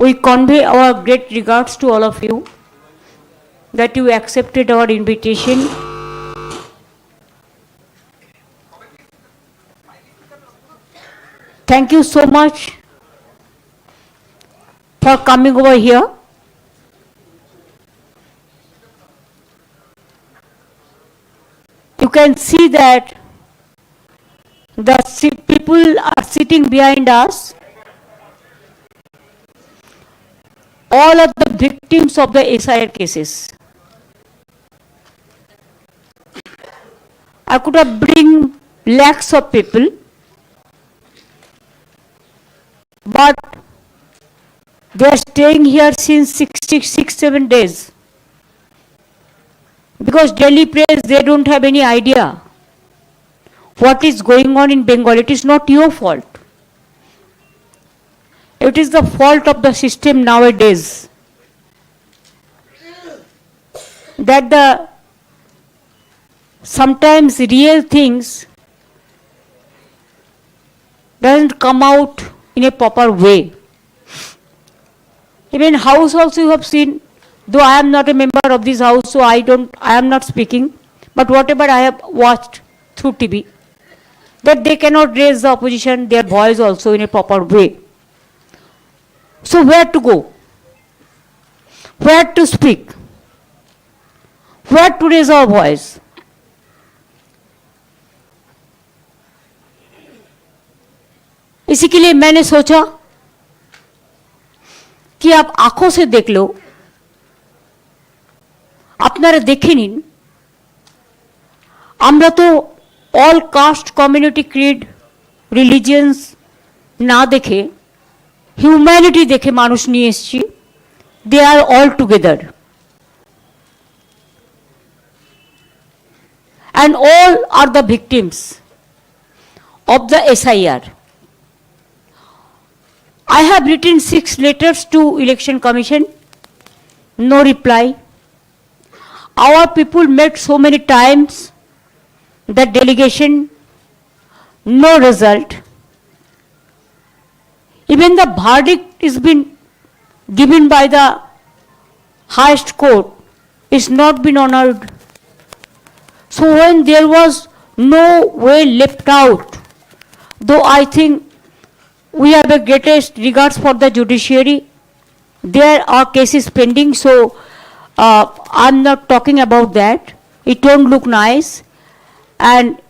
We convey our great regards to all of you that you accepted our invitation. Thank you so much for coming over here. You can see that the people are sitting behind us. All are the victims of the SIR cases. I could have bring lakhs of people, but they are staying here since 6-7 days. Because Delhi press, they don't have any idea what is going on in Bengal. It is not your fault. It is the fault of the system nowadays that the sometimes real things doesn't come out in a proper way. Even house also you have seen, though I am not a member of this house, so I am not speaking, but whatever I have watched through TV, that they cannot raise the opposition, their voice also in a proper way. So where to go? Where to speak? Where to raise our voice? इसी के लिए मैंने सोचा कि आप आंखों से देख लो, আপনারা দেখে নিন, আমরা তো all caste community creed religions না দেখে হিউম্যানিটি দেখে মানুষ নিয়ে এসেছি। They are all together and all are the victims of the SIR. I have written 6 letters to Election Commission, no reply. Our people met so many times, the delegation, no result. Even the verdict is been given by the highest court is not been honored. So when there was no way left out, though I think we have the greatest regards for the judiciary, there are cases pending, so I'm not talking about that. It don't look nice, and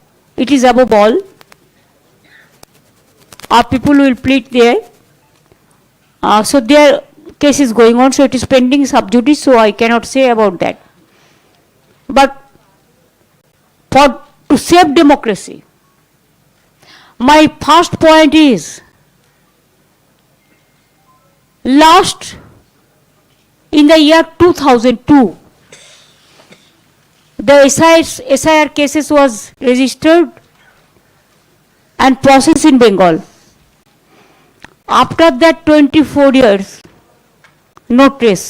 it is above all. Our people will plead there. So their case is going on, so it is pending sub judice, so I cannot say about that. But to save democracy, my first point is, last in the year 2002, the SIR cases was registered and processed in Bengal. After that 24 years, no trace.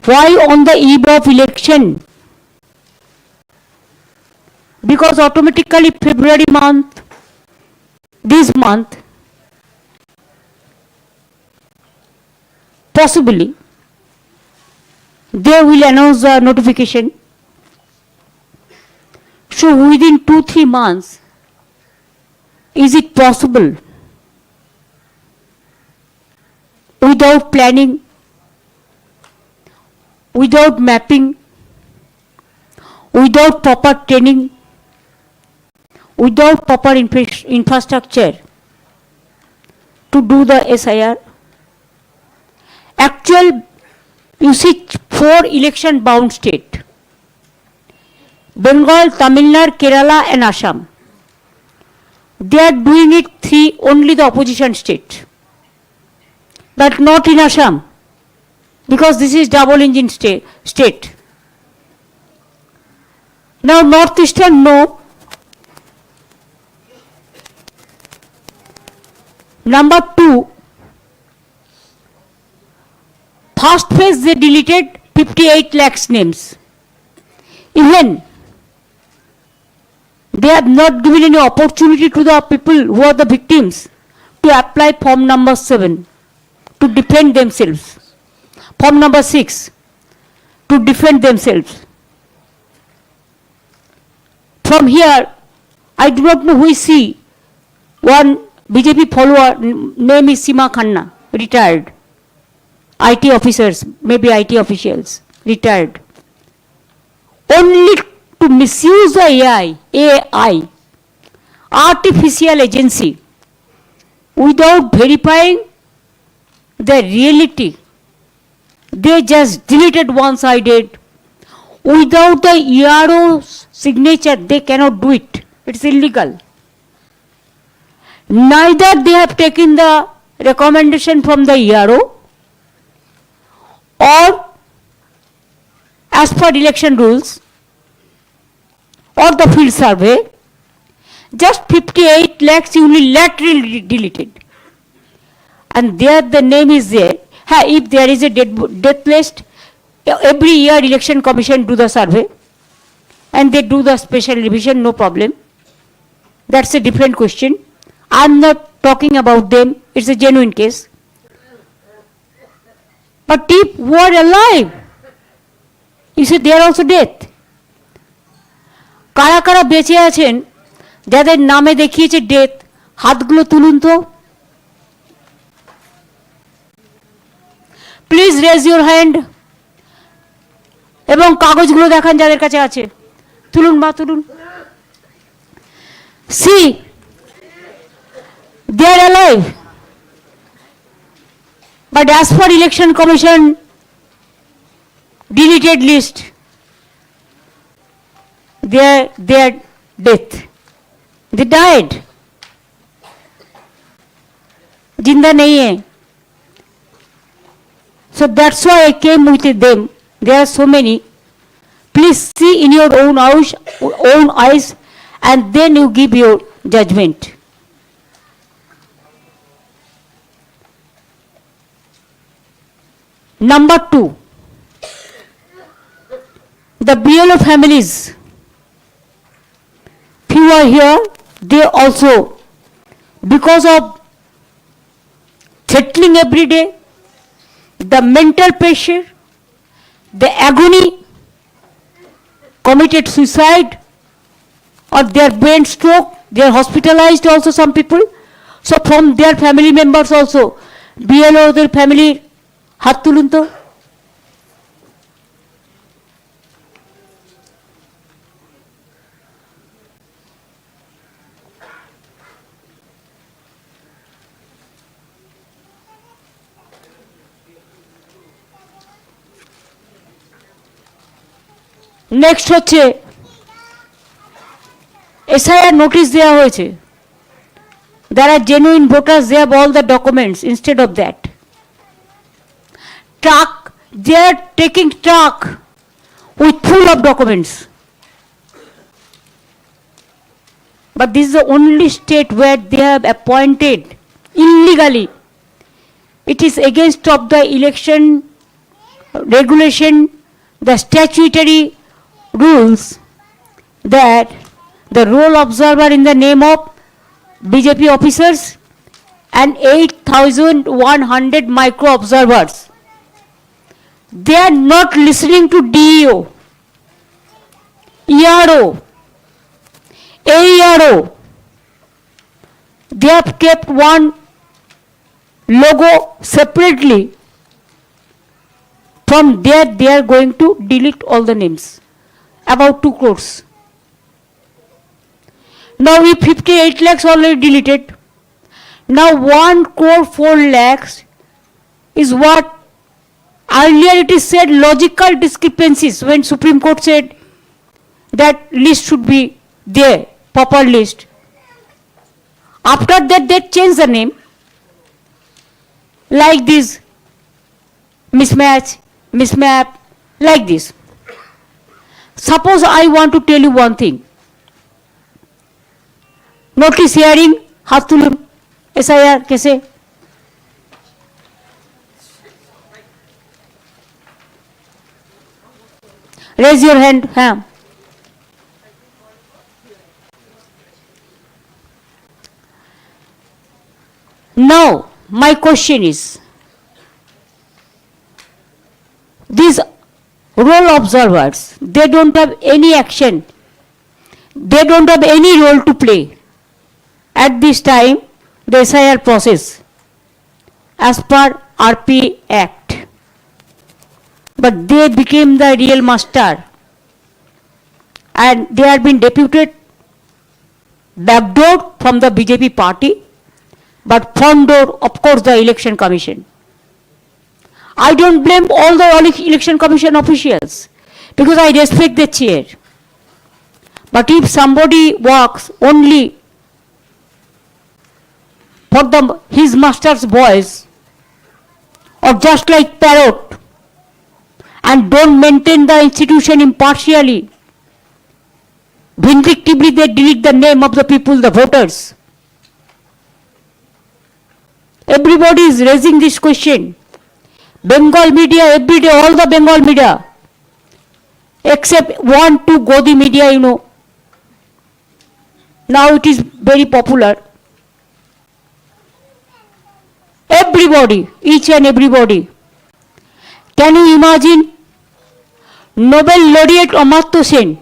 Why on the eve of election? Because automatically February month, this month, possibly they will announce the notification. So within 2-3 months, is it possible without planning, without mapping, without proper training, without proper infrastructure to do the SIR? Actual, you see 4 election bound state, Bengal, Tamil Nadu, Kerala and Assam. They are doing it 3 only the opposition state, but not in Assam, because this is double engine state. Now Northeastern, no. Number 2, first phase they deleted 58 lakhs names. Even they have not given any opportunity to the people who are the victims to apply form number 7. to defend themselves. Form number 6, to defend themselves. From here, I do not know who is she. One BJP follower, name is Seema Khanna, retired. IT officers, maybe IT officials, retired. Only to misuse the AI, artificial agency, without verifying the reality. They just deleted one-sided. Without the ERO's signature, they cannot do it. It's illegal. Neither they have taken the recommendation from the ERO, or as per election rules, or the field survey, just 58 lakhs unilaterally deleted. And there the name is there. If there is a death list, every year election commission do the survey and they do the special revision, no problem. That's a different question. I'm not talking about them, it's a genuine case. But if who are alive, you say they are also dead. কারা কারা বেঁচে আছেন যাদের নামে দেখিয়েছে death, হাতগুলো তুলুন তো। প্লিজ রেজ ইউর হ্যান্ড, এবং কাগজগুলো দেখান যাদের কাছে আছে, তুলুন বা তুলুন। See, they are alive, but as per election commission deleted list, they are death, they died, जिंदा नहीं है. So that's why I came with them. There are so many. Please see in your own eyes and then you give your judgment. Number 2, the BLO families, few are here, they also, because of threatening every day, the mental pressure, the agony, committed suicide or their brain stroke, they are hospitalized also some people. So from their family members also, BLO their family, হাত তুলুন তো। Next হচ্ছে SIR notice দেওয়া হয়েছে। There are genuine voters, they have all the documents. Instead of that, truck, they are taking truck with full of documents. But this is the only state where they have appointed illegally. It is against of the election regulation, the statutory rules, that the roll observer in the name of BJP officers and 8,100 micro observers, they are not listening to DEO, ERO, AERO. They have kept one logo separately. From there they are going to delete all the names, about 2 crores. Now if 58 lakhs already deleted, now 1 crore 4 lakhs is what earlier it is said logical discrepancies, when Supreme Court said that list should be there, proper list. After that they changed the name, like this, mismatch, mismap, like this. Suppose I want to tell you one thing. Notice hearing, হাত তুলুন, SIR কেসে। Raise your hand. হ্যাঁ, now my question is, role observers. They don't have any action. They don't have any role to play at this time, the SIR process, as per RP Act. But they became the real master, and they have been deputed backdoor from the BJP party, but front door, of course, the Election Commission. I don't blame all the Election Commission officials, because I respect the chair. But if somebody works only for his master's voice, or just like parrot, and don't maintain the institution impartially, vindictively they delete the name of the people, the voters. Everybody is raising this question. Bengal media, every day, all the Bengal media, except 1, 2 Godi media, you know. Now it is very popular. Everybody, each and everybody. Can you imagine Nobel laureate Amartya Sen?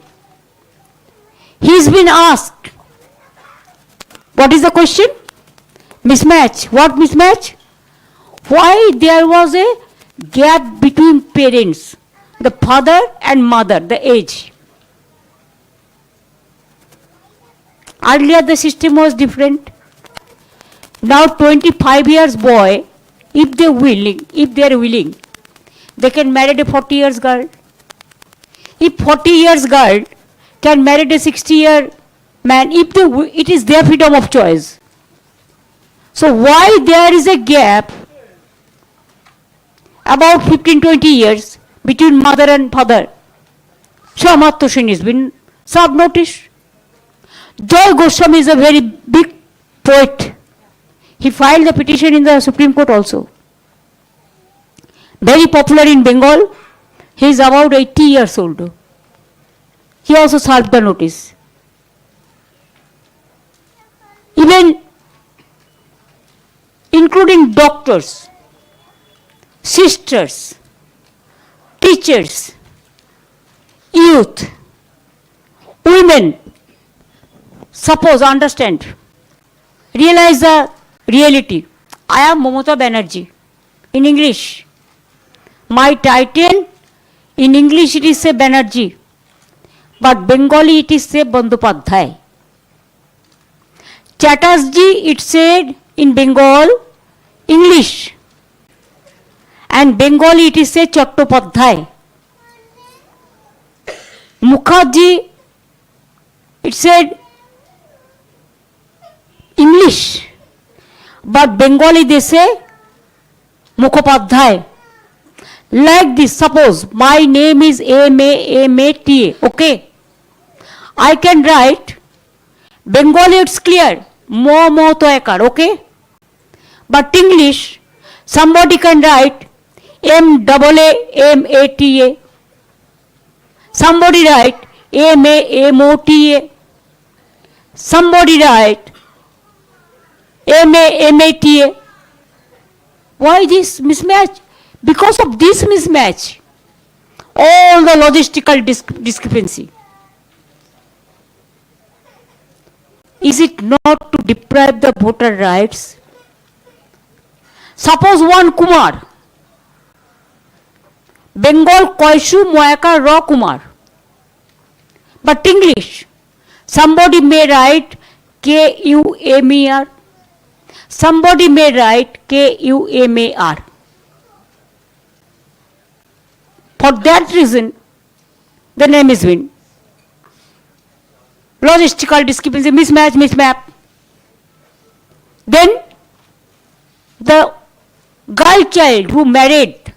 He's been asked, what is the question? Mismatch. What mismatch? Why there was a gap between parents, the father and mother, the age. Earlier the system was different. Now 25 years boy, if they are willing, they can marry a 40 years girl. If 40 years girl can marry a 60-year man, it is their freedom of choice. So why there is a gap about 15-20 years between mother and father? So Amartya Sen has been served notice. Joy Goswami is a very big poet. He filed a petition in the Supreme Court also. Very popular in Bengal. He is about 80 years old. He also served the notice. Even including doctors, sisters, teachers, youth, women, suppose, understand, realize the reality. I am Mamata Banerjee. In English, my title, in English it is say Banerjee, but Bengali it is say Bandyopadhyay. Chatterjee it said in Bengal, English, and Bengali it is say Chattopadhyay. Mukherjee it said English, but Bengali they say Mukhopadhyay. Like this, suppose my name is M-A-M-A-T-A, okay? I can write, Bengali it's clear, Mo-Mo-To-Ekar, okay? But English, somebody can write M-A-A-M-A-T-A. Somebody write M-A-M-O-T-A. Somebody write M-A-M-A-T-A. Why this mismatch? Because of this mismatch, all the logistical discrepancy. Is it not to deprive the voter rights? Suppose one Kumar, Bengal Koishu Moyaka Ra Kumar, but English, somebody may write K-U-M-E-R, somebody may write K-U-M-A-R. For that reason, the name is win. Logistical discrepancy, mismatch. Then the girl child who married,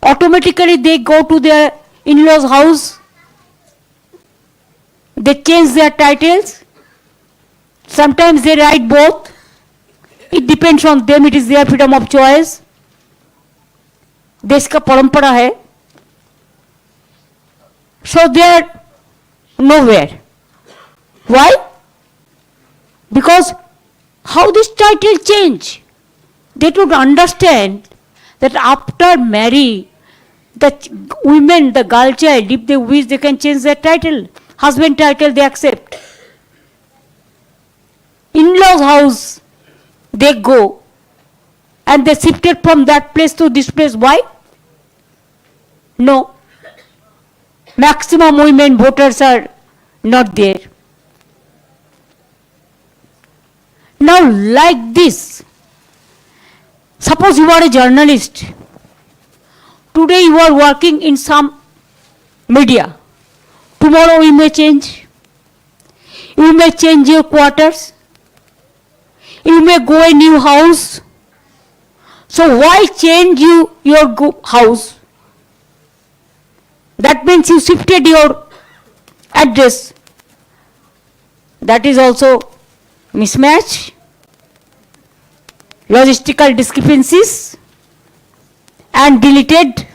automatically they go to their in-laws' house, they change their titles, sometimes they write both. It depends on them, it is their freedom of choice. देश का परंपरा है. So they are nowhere. Why? Because how this title change? They don't understand that after marry, The women, the girl child, if they wish, they can change their title. Husband title, they accept. In-laws' house, they go. And they shifted from that place to this place. Why? No. Maximum women voters are not there. Now, like this, suppose you are a journalist. Today you are working in some media. Tomorrow you may change. You may change your quarters. You may go a new house. So why change your house? That means you shifted your address. That is also mismatch, logistical discrepancies, and deleted.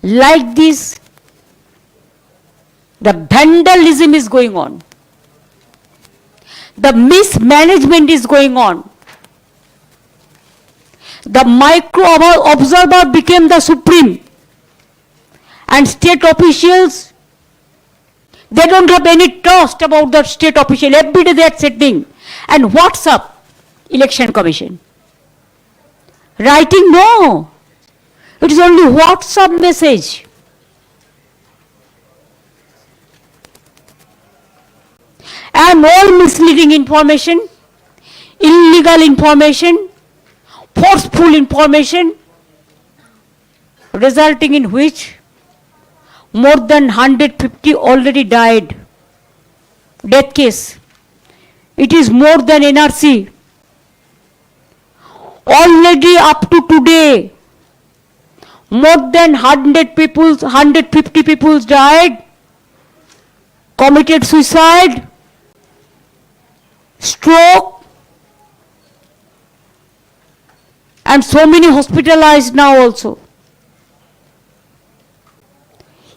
Like this, the vandalism is going on. The mismanagement is going on. The micro observer became the supreme. And state officials, they don't have any trust about the state official. Every day they are sitting. And what's up? Election Commission. Writing, no. It is only WhatsApp message. And all misleading information, illegal information, forceful information, resulting in which more than 150 already died. Death case. It is more than NRC. Already up to today, more than 150 people died, committed suicide, stroke, and so many hospitalized now also.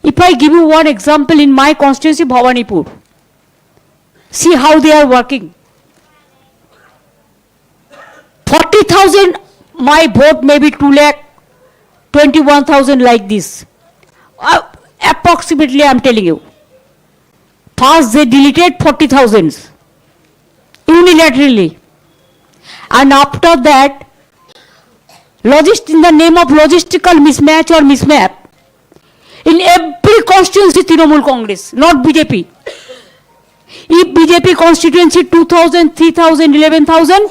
If I give you one example in my constituency, Bhawanipur, see how they are working. 40,000, my vote may be 2,21,000 like this. Approximately, I am telling you. First, they deleted 40,000 unilaterally. And after that, in the name of logistical mismatch or mismap, in every constituency, Trinamool Congress, not BJP. If BJP constituency 2,000, 3,000, 11,000,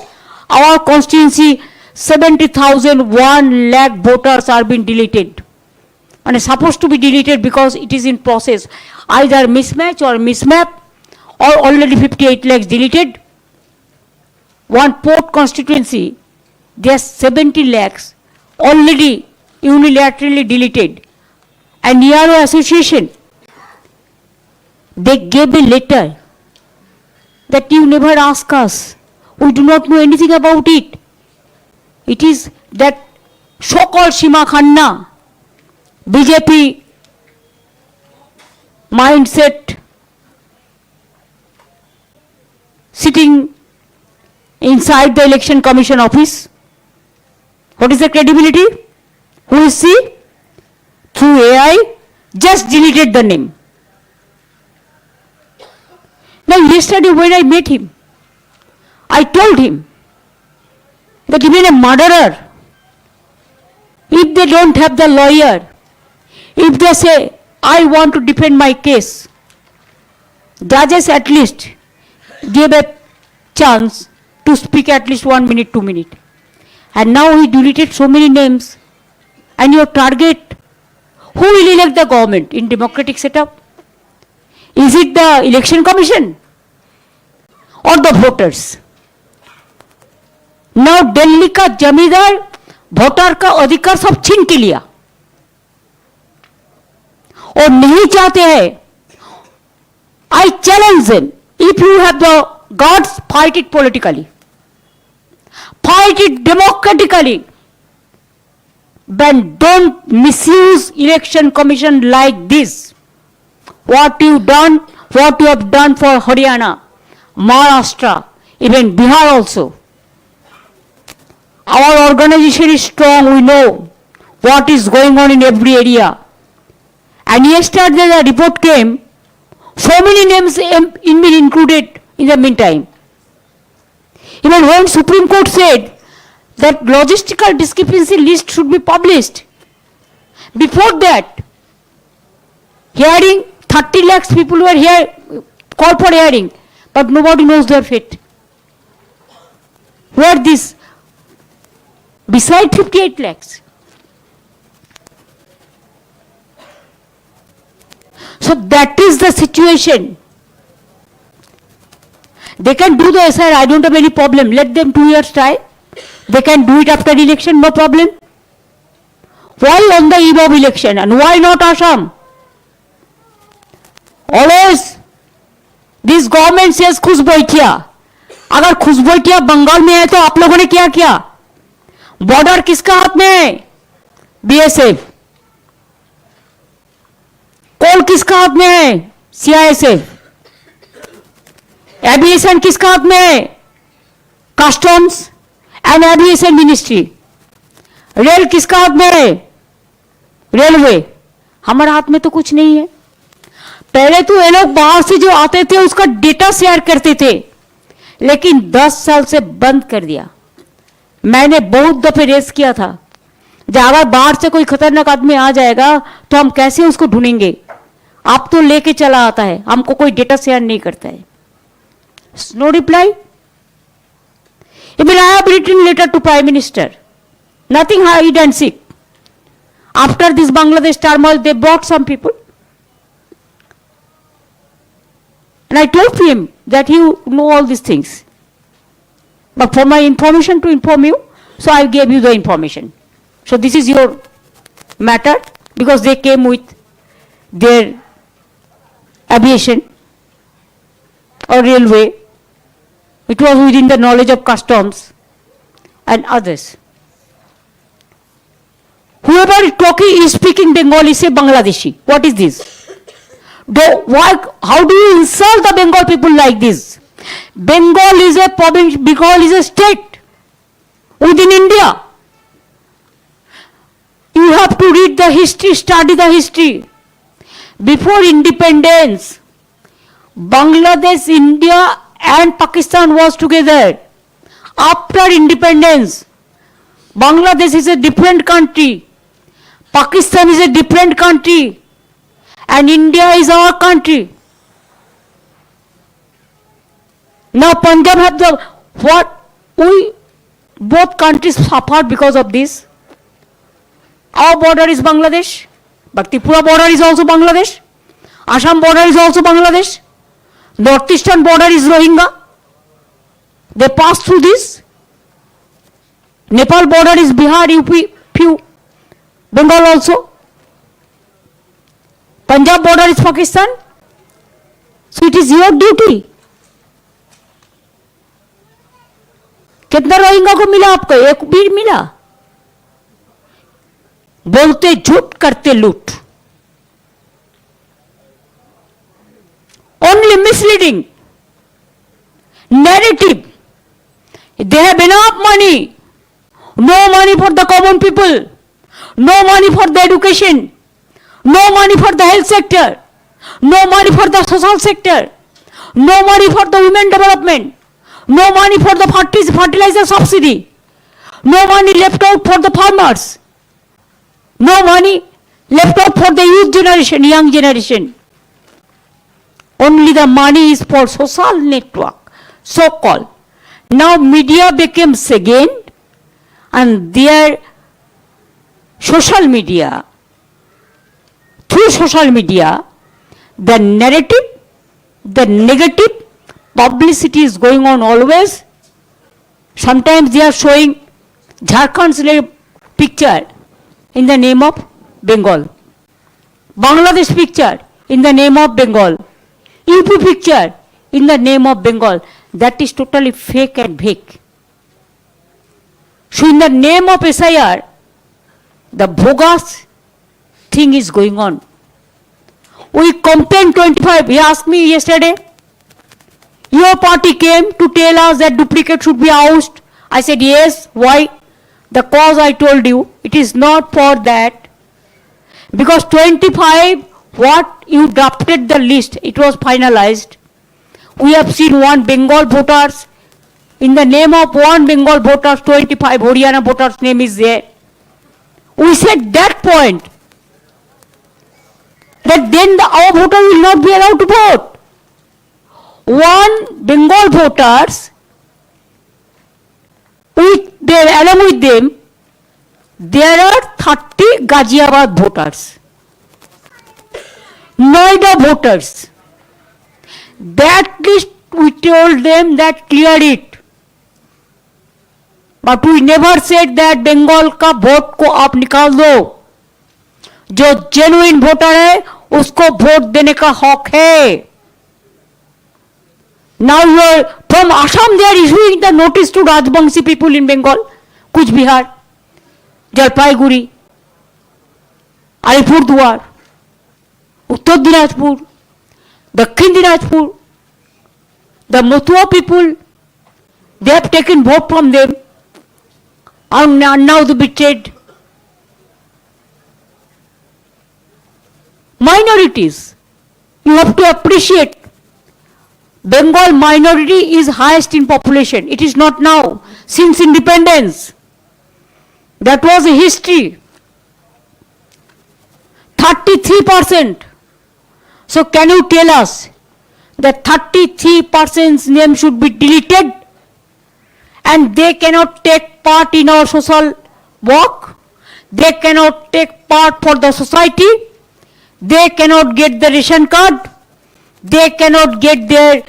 our constituency 70,000, 1 lakh voters are being deleted. And it's supposed to be deleted because it is in process. Either mismatch or mismap, or already 58 lakhs deleted. One port constituency, there's 70 lakhs already unilaterally deleted. And ERO association, they gave a letter that you never ask us. We do not know anything about it. It is that so-called Seema Khanna, BJP mindset sitting inside the Election Commission office. What is the credibility? Who is she? Through AI, just deleted the name. Now yesterday when I met him, I told him that even a murderer, if they don't have the lawyer, if they say, I want to defend my case, judges at least give a chance to speak at least 1 minute, 2 minutes. And now he deleted so many names. And your target, who will elect the government in democratic setup? Is it the Election Commission or the voters? Now Delhi का जमींदार voter का अधिकार सब छीन के लिया और नहीं चाहते हैं. I challenge them. If you have the guts, fight it politically. Fight it democratically. But don't misuse Election Commission like this. What you have done for Haryana, Maharashtra, even Bihar also. Our organization is strong. We know what is going on in every area. And yesterday the report came, so many names been included in the meantime. Even when Supreme Court said that logistical discrepancy list should be published, before that, hearing, 30 lakhs people were here, called for hearing, but nobody knows their fate. Where this, beside 58 lakhs. So that is the situation. They can do the SIR, I don't have any problem. Let them 2 years try. They can do it after election, no problem. Why on the eve of election and why not Assam? Always this government says खुश बैठिया. अगर खुश बैठिया बंगाल में है तो आप लोगों ने क्या किया? बॉर्डर किसका हाथ में है? BSF. कोल किसका हाथ में है? CISF. एविएशन किसका हाथ में है? Customs and aviation ministry. Rail किसका हाथ में है? रेलवे. हमारे हाथ में तो कुछ नहीं है. पहले तो ये लोग बाहर से जो आते थे उसका डेटा शेयर करते थे, लेकिन 10 साल से बंद कर दिया. मैंने बहुत दफे रेस किया था, जब अगर बाहर से कोई खतरनाक आदमी आ जाएगा तो हम कैसे उसको ढूंढेंगे? आप तो लेके चला आता है, हमको कोई डेटा शेयर नहीं करता है. No reply. Even I have written letter to Prime Minister. Nothing hide and seek. After this Bangladesh turmoil, they brought some people. And I told him that you know all these things. But for my information to inform you, so I gave you the information. So this is your matter, because they came with their aviation or railway. It was within the knowledge of customs and others. Whoever is talking is speaking Bengali, say Bangladeshi. What is this? How do you insult the Bengal people like this? Bengal is a province, Bengal is a state within India. You have to read the history, study the history. Before independence, Bangladesh, India and Pakistan was together. After independence, Bangladesh is a different country, Pakistan is a different country, and India is our country. Now Punjab have the what? We both countries suffered because of this. Our border is Bangladesh, but Tripura border is also Bangladesh. Assam border is also Bangladesh. Northeastern border is Rohingya. They pass through this. Nepal border is Bihar, UP, few, Bengal also. Punjab border is Pakistan. So it is your duty. कितना Rohingya को मिला आपको? एक भी मिला? बोलते झूठ, करते लूट. Only misleading narrative. They have enough money. No money for the common people. No money for the education. No money for the health sector. No money for the social sector. No money for the women development. No money for the fertilizer subsidy. No money left out for the farmers. No money left out for the youth generation, young generation. Only the money is for social network, so-called. Now media became second, and their social media, through social media, the narrative, the negative publicity is going on always. Sometimes they are showing Jharkhand's picture in the name of Bengal, Bangladesh picture in the name of Bengal, UP picture in the name of Bengal. That is totally fake and fake. So in the name of SIR, the bogus thing is going on. We complained 25. He asked me yesterday, your party came to tell us that duplicate should be ousted. I said yes. Why? The cause I told you, it is not for that. Because 25, what you drafted the list, it was finalized. We have seen one Bengal voters, in the name of one Bengal voters, 25 Haryana voters name is there. We said that point, that then our voter will not be allowed to vote. One Bengal voters, along with them, there are 30 Ghaziabad voters, Noida voters. That list we told them that clear it. But we never said that Bengal का vote को आप निकाल दो. जो genuine voter है उसको vote देने का हक है. Now you are from Assam, they are issuing the notice to Rajbangshi people in Bengal, Kuch Bihar, Jalpaiguri, Alipurduar, Uttar Dinajpur, Dakhin Dinajpur. The Motua people, they have taken vote from them, and now they betrayed. Minorities, you have to appreciate. Bengal minority is highest in population. It is not now, since independence. That was a history. 33%. So can you tell us that 33%'s name should be deleted and they cannot take part in our social work? They cannot take part for the society? They cannot get the ration card? They cannot get their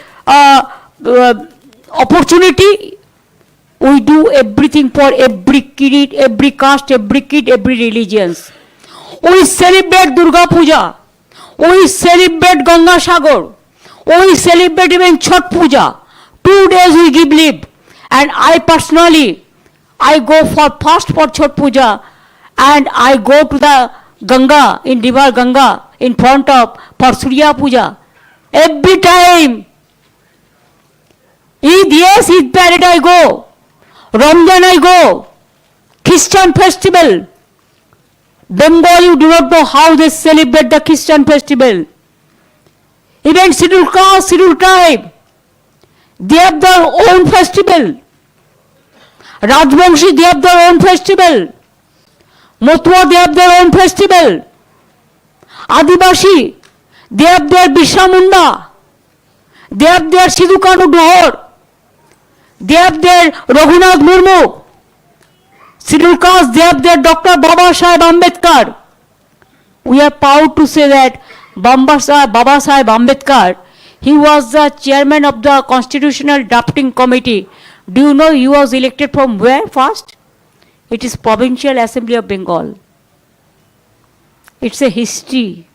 opportunity? We do everything for every kid, every caste, every kid, every religion. We celebrate Durga Puja. We celebrate Ganga Sagar. We celebrate even Chhat Puja. 2 days we give leave. And I personally, I go for fast for Chhat Puja and I go to the Ganga, in river Ganga, in front of, for Surya Puja. Every time. Eid, yes, Eid parade I go. Ramadan I go. Christian festival. Bengal, you do not know how they celebrate the Christian festival. Even scheduled caste, scheduled tribe, they have their own festival. Rajbangshi, they have their own festival. Motua, they have their own festival. Adivasi, they have their Birsa Munda. They have their Sidhu Kanu Dohor. They have their Raghunath Murmu. Scheduled caste, they have their Dr. Baba Saheb Ambedkar. We are proud to say that Baba Saheb Ambedkar, he was the chairman of the Constitutional Drafting Committee. Do you know he was elected from where first? It is Provincial Assembly of Bengal. It's a history.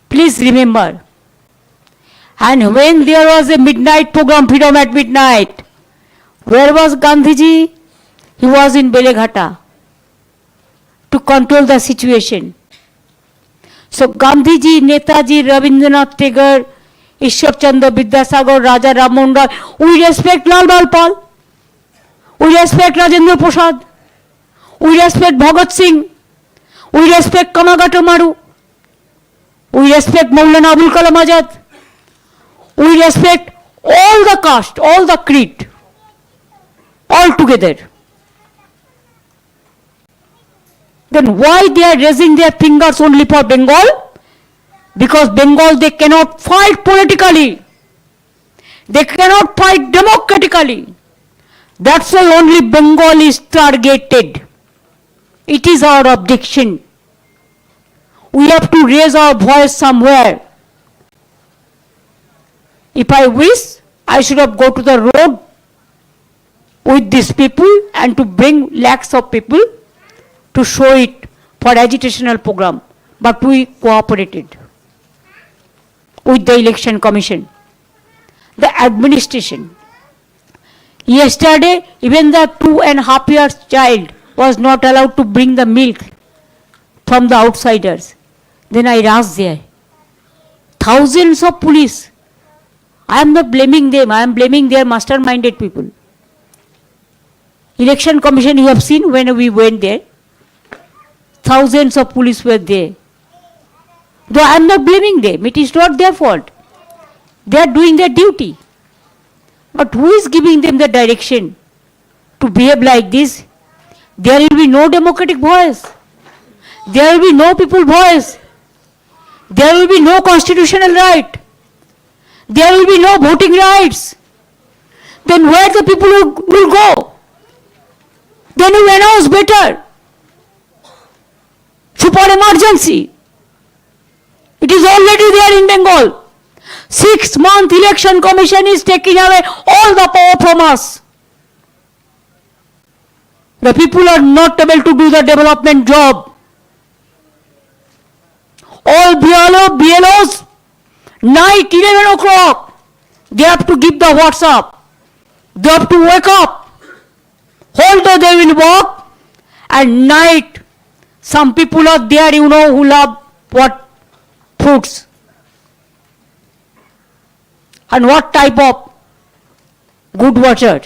Please remember. And when there was a midnight program, Freedom at Midnight, where was Gandhiji? He was in Beleghata to control the situation. So Gandhiji, Netaji, Rabindranath Tagore, Ishwar Chandra Vidyasagar, Raja Rammohn Roy, we respect Lal Bal Pal, we respect Rajendra Prasad, we respect Bhagat Singh, we respect Kamagata Maru, we respect Maulana Abul Kalam Azad, we respect all the caste, all the creed, all together. Then why they are raising their fingers only for Bengal? Because Bengal, they cannot fight politically. They cannot fight democratically. That's why only Bengal is targeted. It is our objection. We have to raise our voice somewhere. If I wish, I should have go to the road with these people and to bring lakhs of people to show it for agitational program. But we cooperated with the Election Commission, the administration. Yesterday, even the 2.5-year child was not allowed to bring the milk from the outsiders. Then I rushed there. Thousands of police. I am not blaming them, I am blaming their masterminded people. Election Commission, you have seen when we went there, thousands of police were there. Though I am not blaming them, it is not their fault. They are doing their duty. But who is giving them the direction to behave like this? There will be no democratic voice. There will be no people voice. There will be no constitutional right. There will be no voting rights. Then where the people will go? Then you announce better. Super emergency. It is already there in Bengal. 6-month election commission is taking away all the power from us. The people are not able to do the development job. All BLOs, night 11 o'clock, they have to give the WhatsApp. They have to wake up. Although they will walk, and night, some people are there, who love what fruits. And what type of good water,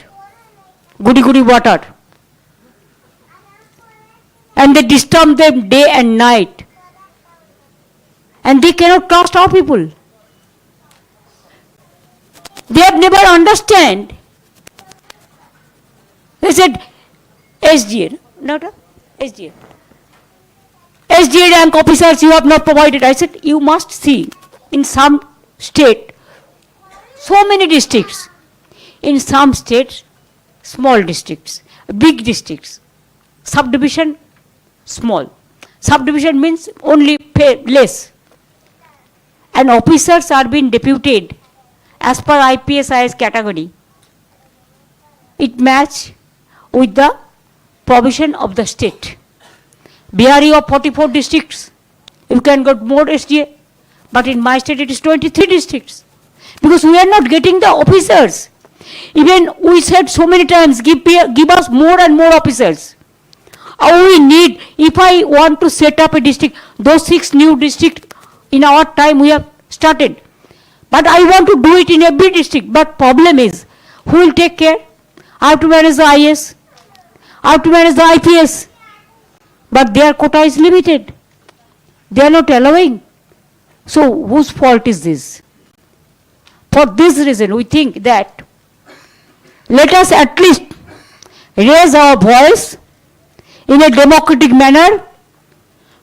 goody water. And they disturb them day and night. And they cannot trust our people. They have never understand. They said, SGA, SGA rank officers you have not provided. I said, you must see in some state, so many districts. In some states, small districts, big districts, subdivision, small. Subdivision means only pay less. And officers are being deputed as per IPS IS category. It match with the provision of the state. BRE of 44 districts, you can get more SDA, but in my state it is 23 districts. Because we are not getting the officers. Even we said so many times, give us more and more officers. We need, if I want to set up a district, those 6 new districts in our time we have started. But I want to do it in every district. But problem is, who will take care? I have to manage the IS. I have to manage the IPS. But their quota is limited. They are not allowing. So whose fault is this? For this reason, we think that let us at least raise our voice in a democratic manner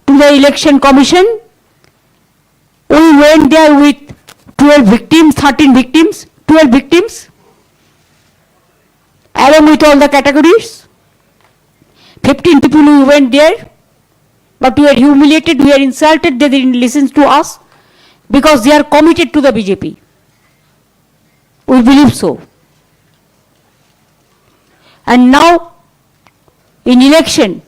to the election commission. We went there with 12 victims, 13 victims, 12 victims, along with all the categories. 15 people who went there, but we were humiliated, we were insulted, they didn't listen to us because they are committed to the BJP. We believe so. And now, in election,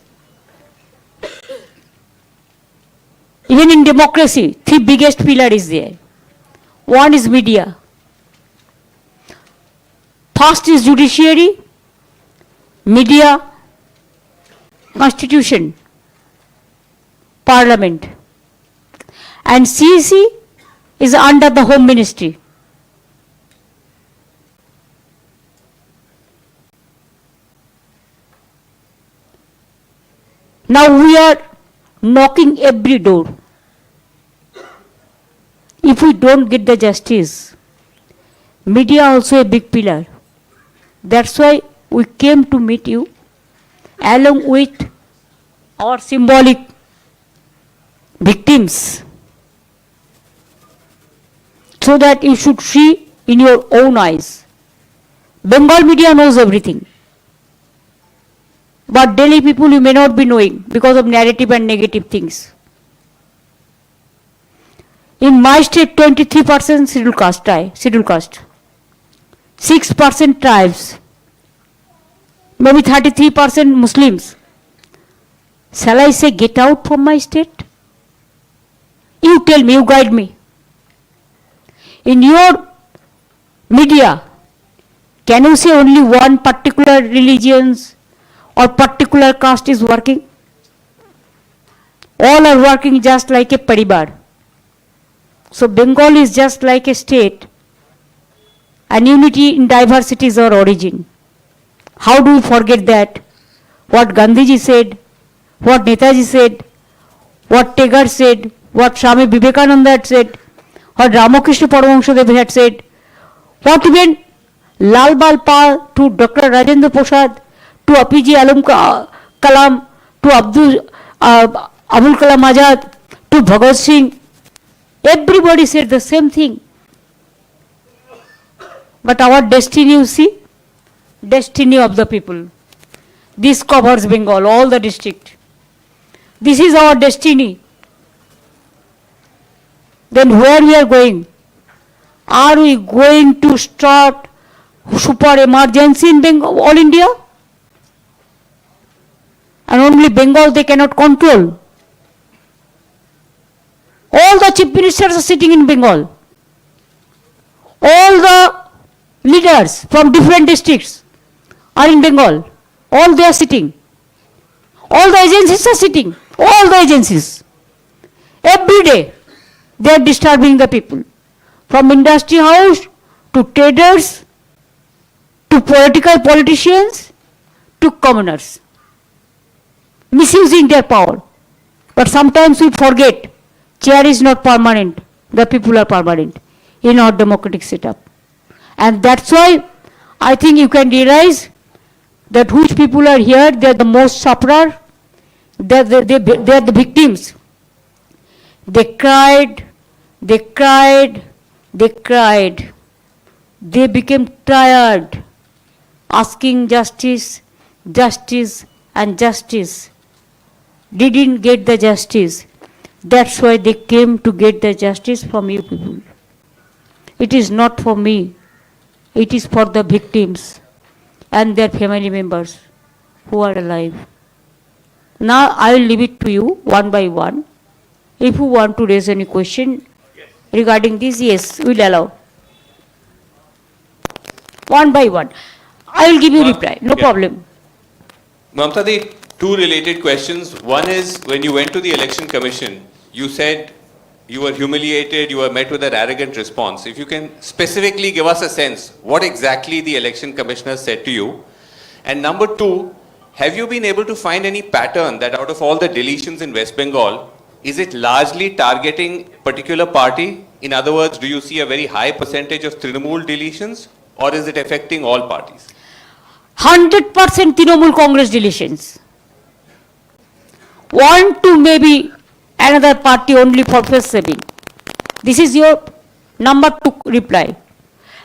even in democracy, 3 biggest pillars is there. One is media. First is judiciary, media, constitution, parliament. And CEC is under the Home Ministry. Now we are knocking every door. If we don't get the justice, media also a big pillar. That's why we came to meet you along with our symbolic victims, so that you should see in your own eyes. Bengal media knows everything. But Delhi people you may not be knowing because of narrative and negative things. In my state, 23% scheduled caste, 6% tribes, maybe 33% Muslims. Shall I say get out from my state? You tell me, you guide me. In your media, can you say only one particular religions or particular caste is working? All are working just like a paribar. So Bengal is just like a state, and unity in diversity is our origin. How do we forget that? What Gandhiji said, what Netaji said, what Tagore said, what Swami Vivekananda had said, what Ramakrishna Paramahansadev had said, what even Lal Bal Pal to Dr. Rajendra Prasad, to APJ Kalam, to Abul Kalam Azad, to Bhagat Singh, everybody said the same thing. But our destiny, you see, destiny of the people. This covers Bengal, all the district. This is our destiny. Then where we are going? Are we going to start super emergency in Bengal, all India? And only Bengal they cannot control. All the chief ministers are sitting in Bengal. All the leaders from different districts are in Bengal. All they are sitting. All the agencies are sitting. All the agencies. Every day they are disturbing the people. From industry house to traders to politicians to commoners. Misusing their power. But sometimes we forget chair is not permanent. The people are permanent in our democratic setup. And that's why I think you can realize that which people are here, they are the most sufferer, they are the victims. They cried, they cried, they cried. They became tired asking justice, justice and justice. Didn't get the justice. That's why they came to get the justice from you people. It is not for me. It is for the victims and their family members who are alive. Now I will leave it to you one by one. If you want to raise any question regarding this, yes, we will allow. One by one. I will give you reply, no problem. Mamta, the two related questions. One is, when you went to the Election Commission, you said you were humiliated, you were met with an arrogant response. If you can specifically give us a sense, what exactly the Election Commissioner said to you? And number two, have you been able to find any pattern that out of all the deletions in West Bengal, is it largely targeting particular party? In other words, do you see a very high percentage of Trinamool deletions, or is it affecting all parties? 100% Trinamool Congress deletions. One to maybe another party only for face saving. This is your number two reply.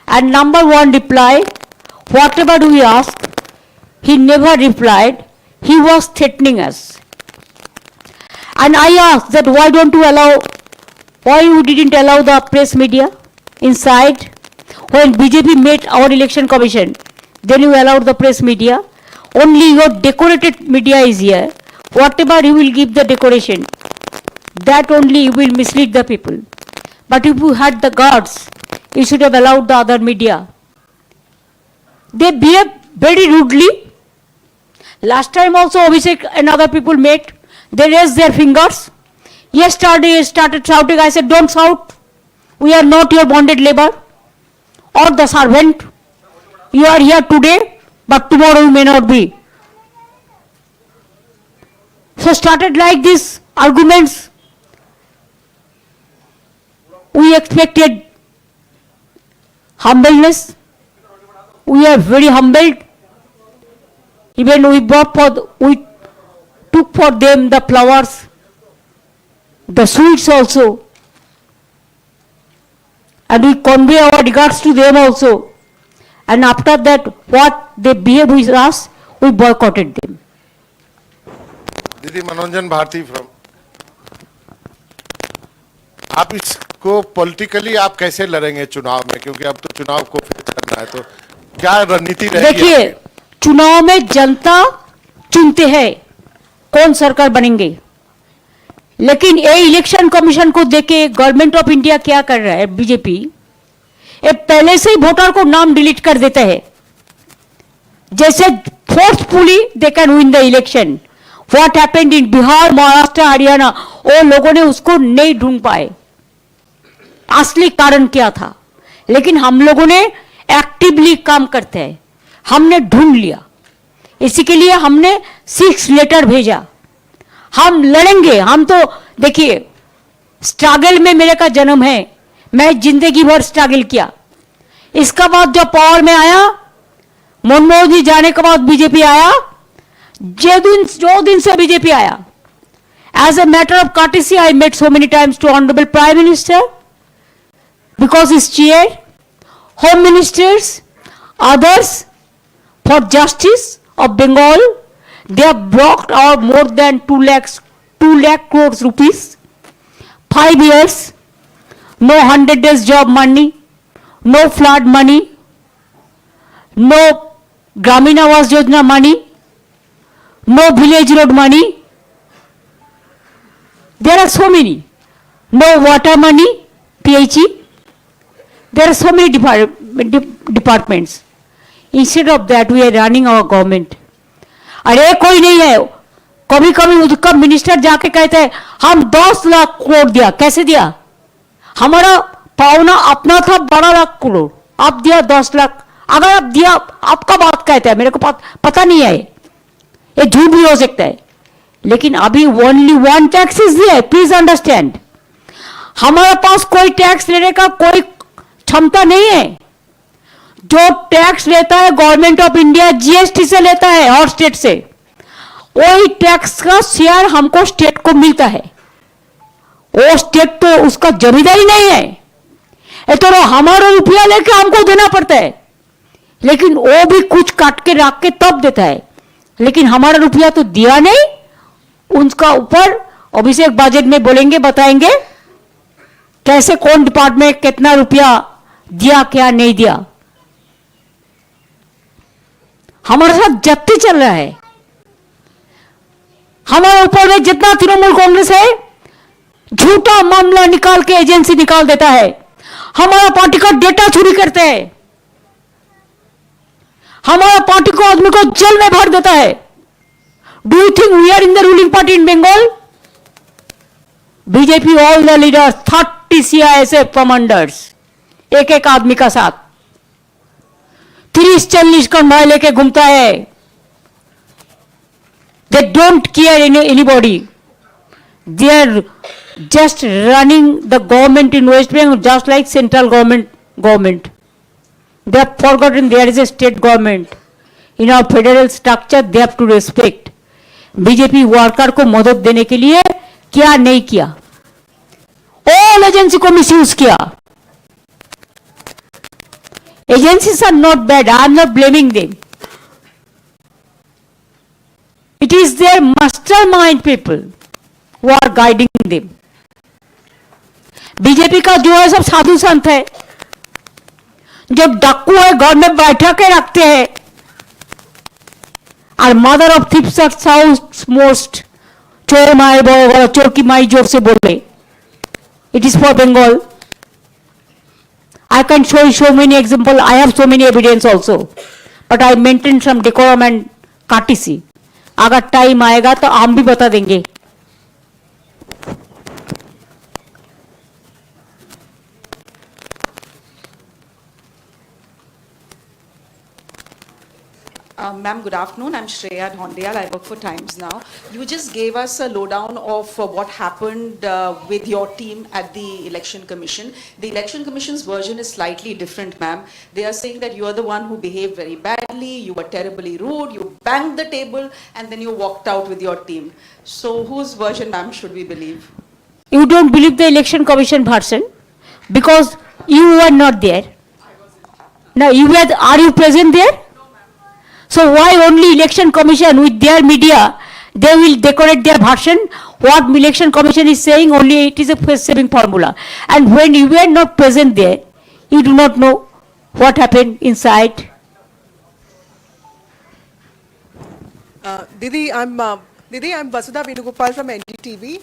And number one reply, whatever we asked, he never replied. He was threatening us. And I asked that why you didn't allow the press media inside? When BJP met our election commission, then you allowed the press media. Only your decorated media is here. Whatever you will give the decoration, that only you will mislead the people. But if you had the guards, you should have allowed the other media. They behave very rudely. Last time also Abhishek and other people met. They raised their fingers. Yesterday started shouting. I said, don't shout. We are not your bonded labor or the servant. You are here today, but tomorrow you may not be. So started like this arguments. We expected humbleness. We are very humbled. Even we took for them the flowers, the sweets also. And we convey our regards to them also. And after that, what they behave with us, we boycotted them. दीदी मनोरंजन Bharti from, आप इसको politically आप कैसे लड़ेंगे चुनाव में, क्योंकि अब तो चुनाव को फेस करना है, तो क्या रणनीति रहेगी? देखिए, चुनाव में जनता चुनते हैं कौन सरकार बनेंगे, लेकिन ये इलेक्शन कमीशन को देके गवर्नमेंट ऑफ इंडिया क्या कर रहा है, बीजेपी, ये पहले से ही वोटर को नाम डिलीट कर देता है, जैसे forcefully they can win the election. What happened in Bihar, Maharashtra, Haryana, वो लोगों ने उसको नहीं ढूंढ पाए असली कारण क्या था. लेकिन हम लोगों ने एक्टिवली काम करते हैं, हमने ढूंढ लिया इसी के लिए हमने 6 लेटर भेजा। हम लड़ेंगे, हम तो देखिए स्ट्रगल में मेरे का जन्म है, मैं जिंदगी भर स्ट्रगल किया। इसका बाद जब पावर में आया, मनमोहन जी जाने के बाद बीजेपी आया, जो दिन से बीजेपी आया, as a matter of courtesy I met so many times to honorable prime minister because his chair, home ministers, others for justice of Bengal, they have blocked our more than 2 lakh crores rupees, 5 years, no 100 days job money, no flood money, no Gramin Awas Yojana money, no village road money. There are so many. No water money, PHE. There are so many departments. Instead of that, we are running our government. अरे कोई नहीं है, कभी कभी उसका minister जाके कहते हैं हम 10 लाख करोड़ दिया। कैसे दिया? हमारा पावना अपना था 12 लाख करोड़, आप दिया 10 लाख। अगर आप दिया, आपका बात कहते हैं, मेरे को पता नहीं है, ये झूठ भी हो सकता है, लेकिन अभी only 1 tax is there, please understand. हमारे पास कोई टैक्स लेने का कोई क्षमता नहीं है। जो टैक्स लेता है गवर्नमेंट ऑफ इंडिया जीएसटी से लेता है और स्टेट से, वही टैक्स का शेयर हमको स्टेट को मिलता है। वो स्टेट तो उसका जमींदारी नहीं है, ये तो हमारा रुपया लेके हमको देना पड़ता है, लेकिन वो भी कुछ काट के रख के तब देता है, लेकिन हमारा रुपया तो दिया नहीं। उनका ऊपर अभिषेक बजट में बोलेंगे, बताएंगे कैसे कौन डिपार्टमेंट कितना रुपया दिया क्या नहीं दिया। हमारे साथ जब्ती चल रहा है। हमारे ऊपर में जितना तृणमूल कांग्रेस है, झूठा मामला निकाल के एजेंसी निकाल देता है, हमारा पार्टी का डेटा चोरी करते हैं, हमारा पार्टी को आदमी को जेल में भर देता है। Do you think we are in the ruling party in Bengal? BJP, all the leaders, 30 CISF commanders, एक आदमी का साथ 30-40 कन्वाय लेके घूमता है। They don't care anybody. They are just running the government in West Bengal just like central government. They have forgotten there is a state government. In our federal structure, they have to respect. BJP worker को मदद देने के लिए क्या नहीं किया, all agency को misuse किया। Agencies are not bad, I am not blaming them, it is their mastermind people who are guiding them. BJP का जो है सब साधु संत है, जो डाकू है घर में बैठा के रखते हैं, और mother of thieves south most, चोर माए बड़ो चोर की माई जोर से बोले। It is for Bengal. I can show so many example, I have so many evidence also, but I maintain some decorum and courtesy. अगर टाइम आएगा तो हम भी बता देंगे। Ma'am, good afternoon. I'm Shreya Dhondiyal. I work for Times Now. You just gave us a lowdown of what happened with your team at the Election Commission. The Election Commission's version is slightly different, ma'am. They are saying that you are the one who behaved very badly, you were terribly rude, you banged the table, and then you walked out with your team. So whose version, ma'am, should we believe? You don't believe the Election Commission version because you were not there. Now, are you present there? So why only Election Commission with their media, they will decorate their version? What Election Commission is saying, only it is a face-saving formula. And when you were not present there, you do not know what happened inside. Didi, I'm Vasudha Venugopal from NDTV.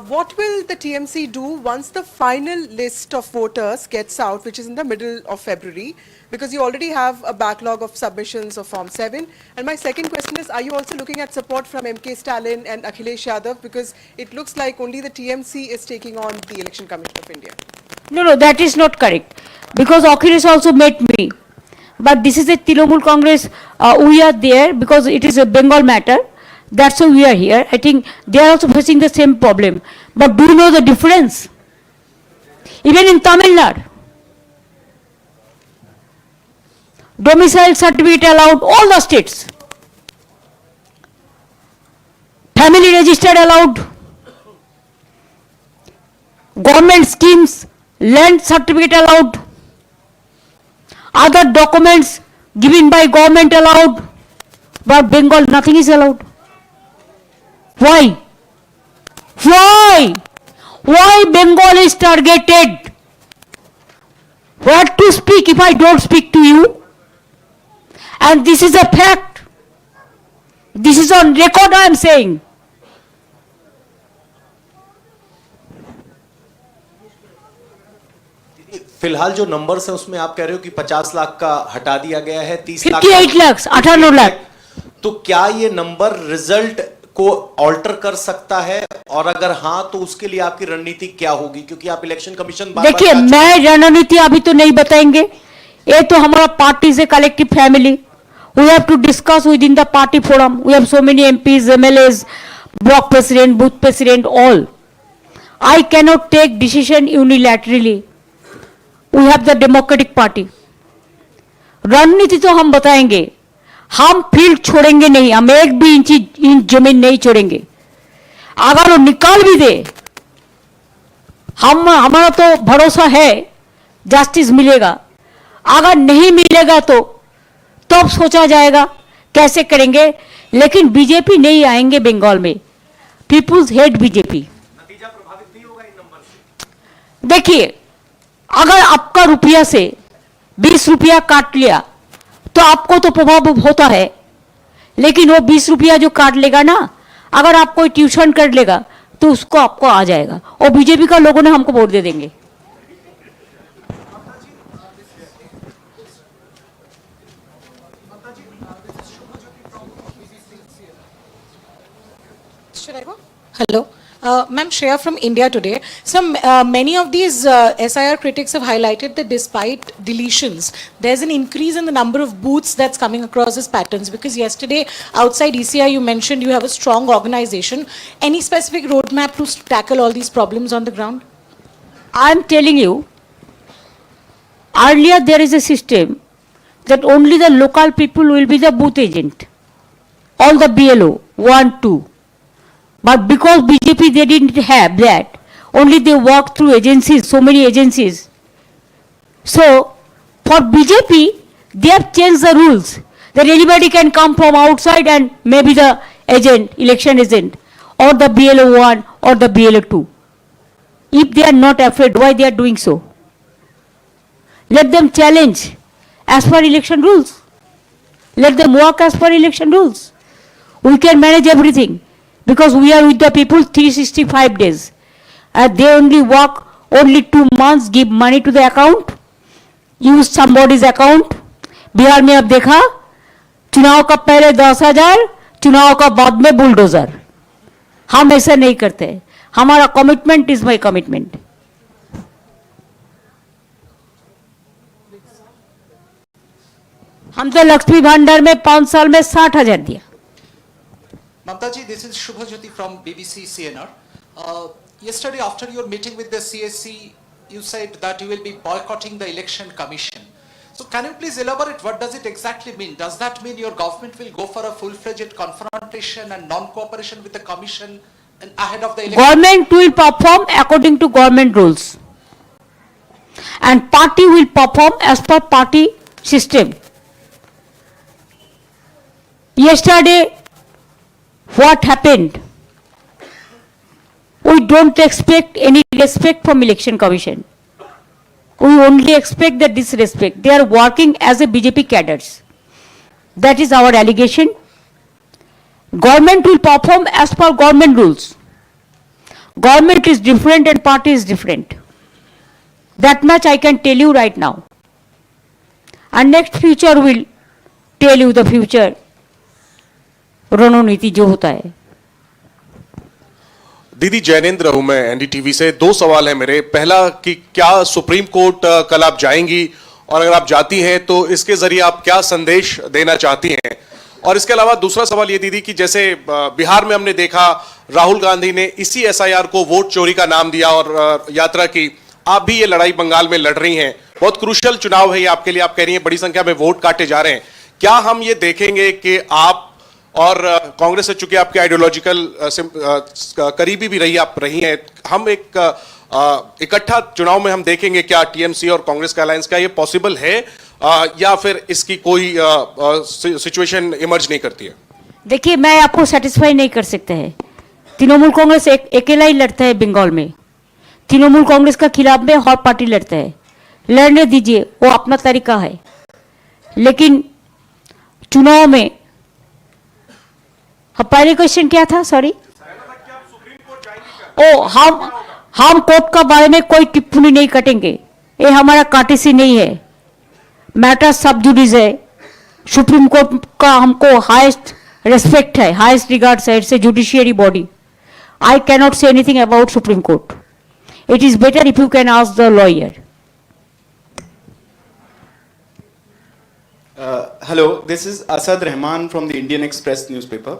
What will the TMC do once the final list of voters gets out, which is in the middle of February? Because you already have a backlog of submissions of Form 7. And my second question is, are you also looking at support from MK Stalin and Akhilesh Yadav? Because it looks like only the TMC is taking on the Election Commission of India. No, that is not correct. Because Akhilesh also met me. but this is a Trinamool Congress. We are there because it is a Bengal matter. That's why we are here. I think they are also facing the same problem. But do you know the difference? Even in Tamil Nadu, domicile certificate allowed all the states. Family registered allowed. Government schemes, land certificate allowed. Other documents given by government allowed. But Bengal, nothing is allowed. Why? Why? Why Bengal is targeted? What to speak if I don't speak to you? And this is a fact. This is on record I am saying. फिलहाल जो numbers है उसमें आप कह रहे हो कि 50 लाख का हटा दिया गया है, 30 लाख 58 लाख 58 लाख। तो क्या ये नंबर रिजल्ट को ऑल्टर कर सकता है, और अगर हाँ तो उसके लिए आपकी रणनीति क्या होगी, क्योंकि आप इलेक्शन कमीशन देखिए, मैं रणनीति अभी तो नहीं बताएंगे, ये तो हमारा पार्टी से collective family, we have to discuss with in the party forum, we have so many MPs, MLAs, block president, booth president, all. I cannot take decision unilaterally. We have the democratic party. रणनीति तो हम बताएंगे, हम field छोड़ेंगे नहीं, हम एक भी इंच जमीन नहीं छोड़ेंगे. अगर वो निकाल भी दे, हमारा तो भरोसा है जस्टिस मिलेगा. अगर नहीं मिलेगा तो तब सोचा जाएगा कैसे करेंगे. लेकिन बीजेपी नहीं आएंगे बंगाल में. Peoples hate BJP. नतीजा प्रभावित नहीं होगा इन नंबर से. देखिए, अगर आपका रुपया से 20 रुपया काट लिया तो आपको तो प्रभाव होता है, लेकिन वो 20 रुपया जो काट लेगा ना, अगर आप कोई ट्यूशन कर लेगा तो उसको आपको आ जाएगा, और बीजेपी का लोगों ने हमको वोट दे देंगे. Should I go? Hello. Ma'am, Shreya from India Today. So many of these SIR critics have highlighted that despite deletions, there's an increase in the number of booths that's coming across as patterns. Because yesterday, outside ECI, you mentioned you have a strong organization. Any specific roadmap to tackle all these problems on the ground? I'm telling you, earlier there is a system that only the local people will be the booth agent. All the BLO, 1, 2. But because BJP, they didn't have that, only they work through agencies, so many agencies. So, for BJP, they have changed the rules, that anybody can come from outside and maybe the agent, election agent, or the BLO 1 or the BLO 2. If they are not afraid, why they are doing so? Let them challenge as per election rules. Let them work as per election rules. We can manage everything. Because we are with the people 365 days. And they only work only 2 months, give money to the account, use somebody's account. Bihar में अब देखा, चुनाव का पहले 10,000, चुनाव का बाद में बुलडोजर. हम ऐसा नहीं करते. हमारा कमिटमेंट इज माई कमिटमेंट. हम तो लक्ष्मी भंडार में 5 साल में 60,000 दिया. Mamtaji, this is Shubhajyoti from BBC CNR. Yesterday, after your meeting with the CSC, you said that you will be boycotting the election commission. So can you please elaborate what does it exactly mean? Does that mean your government will go for a full-fledged confrontation and non-cooperation with the commission and ahead of the election? Government will perform according to government rules. And party will perform as per party system. Yesterday, what happened? We don't expect any respect from election commission. We only expect the disrespect. They are working as a BJP cadres. That is our allegation. Government will perform as per government rules. Government is different and party is different. That much I can tell you right now. And next future will tell you the future. रणनीति जो होता है. दीदी जैनेंद्र हूं मैं NDTV से. 2 सवाल है मेरे. पहला कि क्या सुप्रीम कोर्ट कल आप जाएंगी और अगर आप जाती हैं तो इसके जरिए आप क्या संदेश देना चाहती हैं? और इसके अलावा दूसरा सवाल ये दीदी कि जैसे बिहार में हमने देखा राहुल गांधी ने इसी एसआईआर को वोट चोरी का नाम दिया और यात्रा की, आप भी ये लड़ाई बंगाल में लड़ रही हैं, बहुत क्रूशियल चुनाव है ये आपके लिए, आप कह रही हैं बड़ी संख्या में वोट काटे जा रहे हैं, क्या हम ये देखेंगे कि आप और कांग्रेस से चूंकि आपके आइडियोलॉजिकल करीबी भी रही आप रही हैं, हम एक इकट्ठा चुनाव में हम देखेंगे क्या टीएमसी और कांग्रेस का अलायंस, का ये पॉसिबल है या फिर इसकी कोई सिचुएशन इमर्ज नहीं करती है? देखिए, मैं आपको सेटिस्फाई नहीं कर सकता है। तृणमूल कांग्रेस अकेला ही लड़ता है बंगाल में, तृणमूल कांग्रेस का खिलाफ में हर पार्टी लड़ता है, लड़ने दीजिए, वो अपना तरीका है। लेकिन चुनाव में पहले क्वेश्चन क्या था? सॉरी, हम कोर्ट का बारे में कोई टिप्पणी नहीं कटेंगे, ये हमारा काटेसी नहीं है, मैटर सब जुडिस है। सुप्रीम कोर्ट का हमको हाईएस्ट रेस्पेक्ट है, हाईएस्ट रिगार्ड्स है, it's a judiciary body. I cannot say anything about supreme court, it is better if you can ask the lawyer. Hello, this is Asad Rahman from the Indian Express newspaper.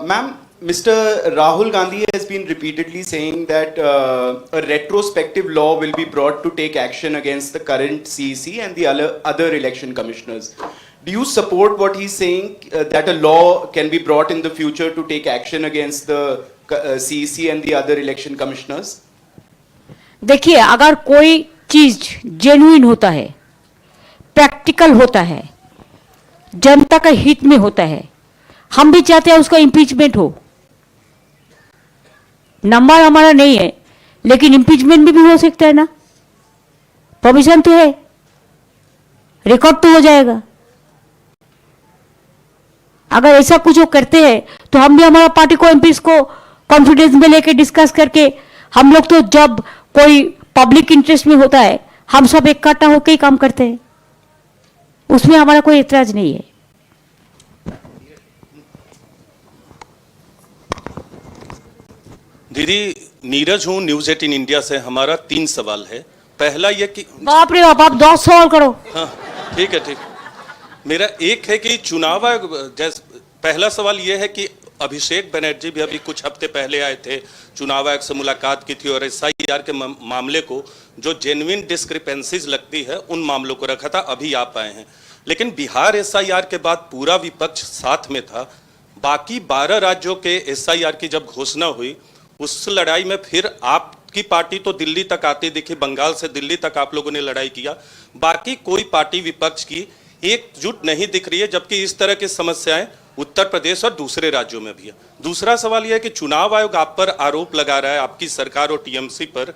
Ma'am, Mr. Rahul Gandhi has been repeatedly saying that a retrospective law will be brought to take action against the current CEC and the other election commissioners. Do you support what he's saying, that a law can be brought in the future to take action against the CEC and the other election commissioners? देखिए, अगर कोई चीज genuine होता है, practical होता है, जनता का हित में होता है, हम भी चाहते हैं उसका इम्पीचमेंट हो। नंबर हमारा नहीं है, लेकिन इम्पीचमेंट भी हो सकता है ना, परमिशन तो है, रिकॉर्ड तो हो जाएगा। अगर ऐसा कुछ वो करते हैं तो हम भी हमारा पार्टी को एमपीस को कॉन्फिडेंस में लेके डिस्कस करके, हम लोग तो जब कोई पब्लिक इंटरेस्ट में होता है हम सब इकट्ठा होकर ही काम करते हैं, उसमें हमारा कोई एतराज नहीं है। दीदी, नीरज हूं न्यूज 18 इंडिया से। हमारा 3 सवाल है। पहला ये कि बाप रे बाप, आप 10 सवाल करो। हाँ ठीक है, ठीक। मेरा एक है कि चुनाव आयोग, जैसे पहला सवाल ये है कि अभिषेक बनर्जी भी अभी कुछ हफ्ते पहले आए थे, चुनाव आयोग से मुलाकात की थी और एसआईआर के मामले को जो जेन्युइन डिस्क्रिपेंसीज लगती है उन मामलों को रखा था, अभी आप आए हैं। लेकिन बिहार एसआईआर के बाद पूरा विपक्ष साथ में था, बाकी 12 राज्यों के एसआईआर की जब घोषणा हुई उस लड़ाई में फिर आपकी पार्टी तो दिल्ली तक आती दिखी, बंगाल से दिल्ली तक आप लोगों ने लड़ाई किया, बाकी कोई पार्टी विपक्ष की एकजुट नहीं दिख रही है, जबकि इस तरह की समस्याएं उत्तर प्रदेश और दूसरे राज्यों में भी है। दूसरा सवाल यह है कि चुनाव आयोग आप पर आरोप लगा रहा है, आपकी सरकार और टीएमसी पर,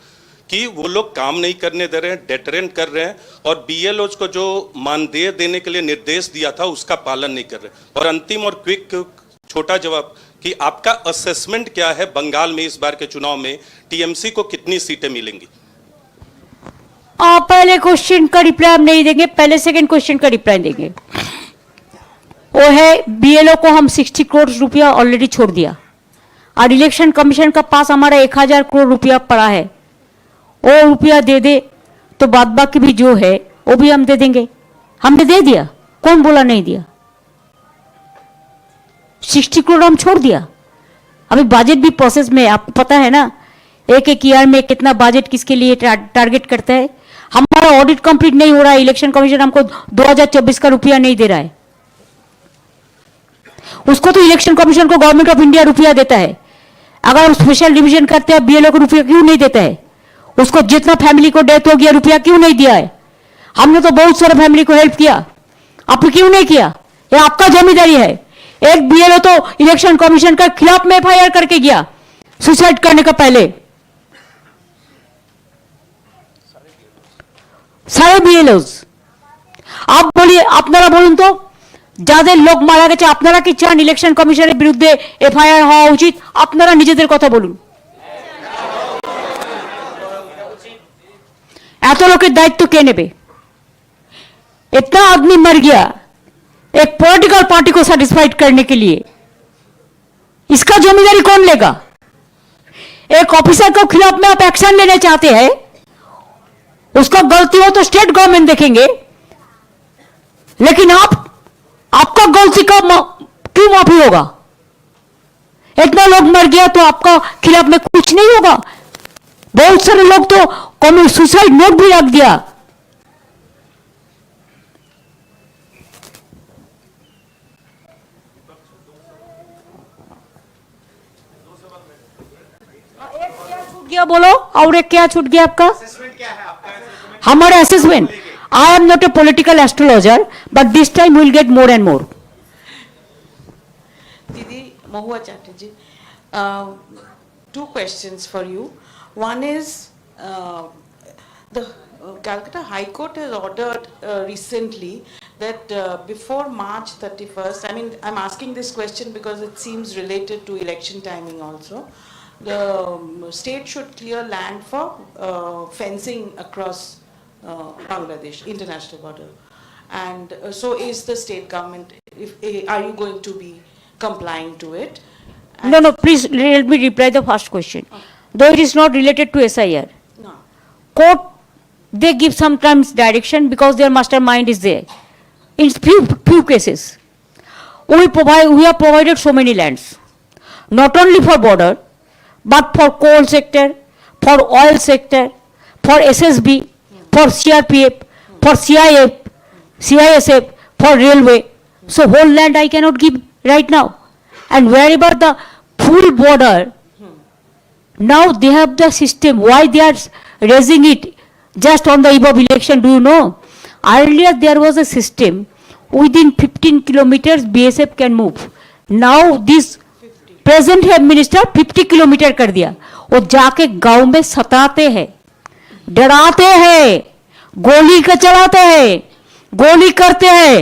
कि वो लोग काम नहीं करने दे रहे हैं, डेटरेंट कर रहे हैं और बीएलओज को जो मानदेय देने के लिए निर्देश दिया था उसका पालन नहीं कर रहे। और अंतिम और क्विक छोटा जवाब कि आपका असेसमेंट क्या है, बंगाल में इस बार के चुनाव में टीएमसी को कितनी सीटें मिलेंगी? पहले क्वेश्चन का रिप्लाई हम नहीं देंगे, पहले सेकंड क्वेश्चन का रिप्लाई देंगे। वो है बीएलओ को हम 60 करोड़ रुपया ऑलरेडी छोड़ दिया और इलेक्शन कमीशन का पास हमारा 1000 करोड़ रुपया पड़ा है, वो रुपया दे दे तो बाद बाकी भी जो है वो भी हम दे देंगे। हमने दे दिया, कौन बोला नहीं दिया? 60 करोड़ हम छोड़ दिया। अभी बजट भी प्रोसेस में, आपको पता है ना, एक ईयर में कितना बजट किसके लिए टारगेट करता है। हमारा ऑडिट कंप्लीट नहीं हो रहा है, इलेक्शन कमीशन हमको 2024 का रुपया नहीं दे रहा है, उसको तो इलेक्शन कमीशन को गवर्नमेंट ऑफ इंडिया रुपया देता है। अगर हम स्पेशल डिवीजन करते हैं, बीएलओ को रुपया क्यों नहीं देता है? उसको जितना फैमिली को डेथ हो गया रुपया क्यों नहीं दिया है? हमने तो बहुत सारे फैमिली को हेल्प किया, आपने क्यों नहीं किया? ये आपका जिम्मेदारी है। एक बीएलओ तो इलेक्शन कमीशन के खिलाफ में एफआईआर करके गया सुसाइड करने का पहले, सारे बीएलओज। आप बोलिए, আপনারা বলুন তো, যাদের লোক মারা গেছে আপনারা কি চান ইলেকশন কমিশনের বিরুদ্ধে এফআইআর হওয়া উচিত? আপনারা নিজেদের কথা বলুন। এত লোকের দায়িত্ব কে নেবে? इतना आदमी मर गया एक पॉलिटिकल पार्टी को सेटिस्फाइड करने के लिए, इसका जिम्मेदारी कौन लेगा? एक ऑफिसर के खिलाफ में आप एक्शन लेना चाहते हैं, उसका गलती हो तो स्टेट गवर्नमेंट देखेंगे, लेकिन आपका गलती का क्यों माफी होगा? इतना लोग मर गया तो आपका खिलाफ में कुछ नहीं होगा? बहुत सारे लोग तो कॉमेडी सुसाइड नोट भी रख दिया। एक क्या छूट गया बोलो, और एक क्या छूट गया आपका? हमारे assessment, I am not a political astrologer, but this time will get more and more. Didi Mahua Chatterjee, two questions for you. One is the Calcutta High Court has ordered recently that before March 31st, I mean, I'm asking this question because it seems related to election timing also. The state should clear land for fencing across Bangladesh, international border. And so is the state government, are you going to be complying to it? No, no, please let me reply the first question. Though it is not related to SIR. No. Court, they give sometimes direction because their mastermind is there. In few cases, we have provided so many lands, not only for border, but for coal sector, for oil sector, for SSB, for CRPF, for CISF, for railway. So whole land I cannot give right now. And wherever the full border, now they have the system. Why they are raising it just on the eve of election, do you know? Earlier there was a system, within 15 kilometers BSF can move. Now this present head minister 50 kilometre कर दिया। वो जाके गांव में सताते हैं, डराते हैं, गोली का चलाते हैं, गोली करते हैं।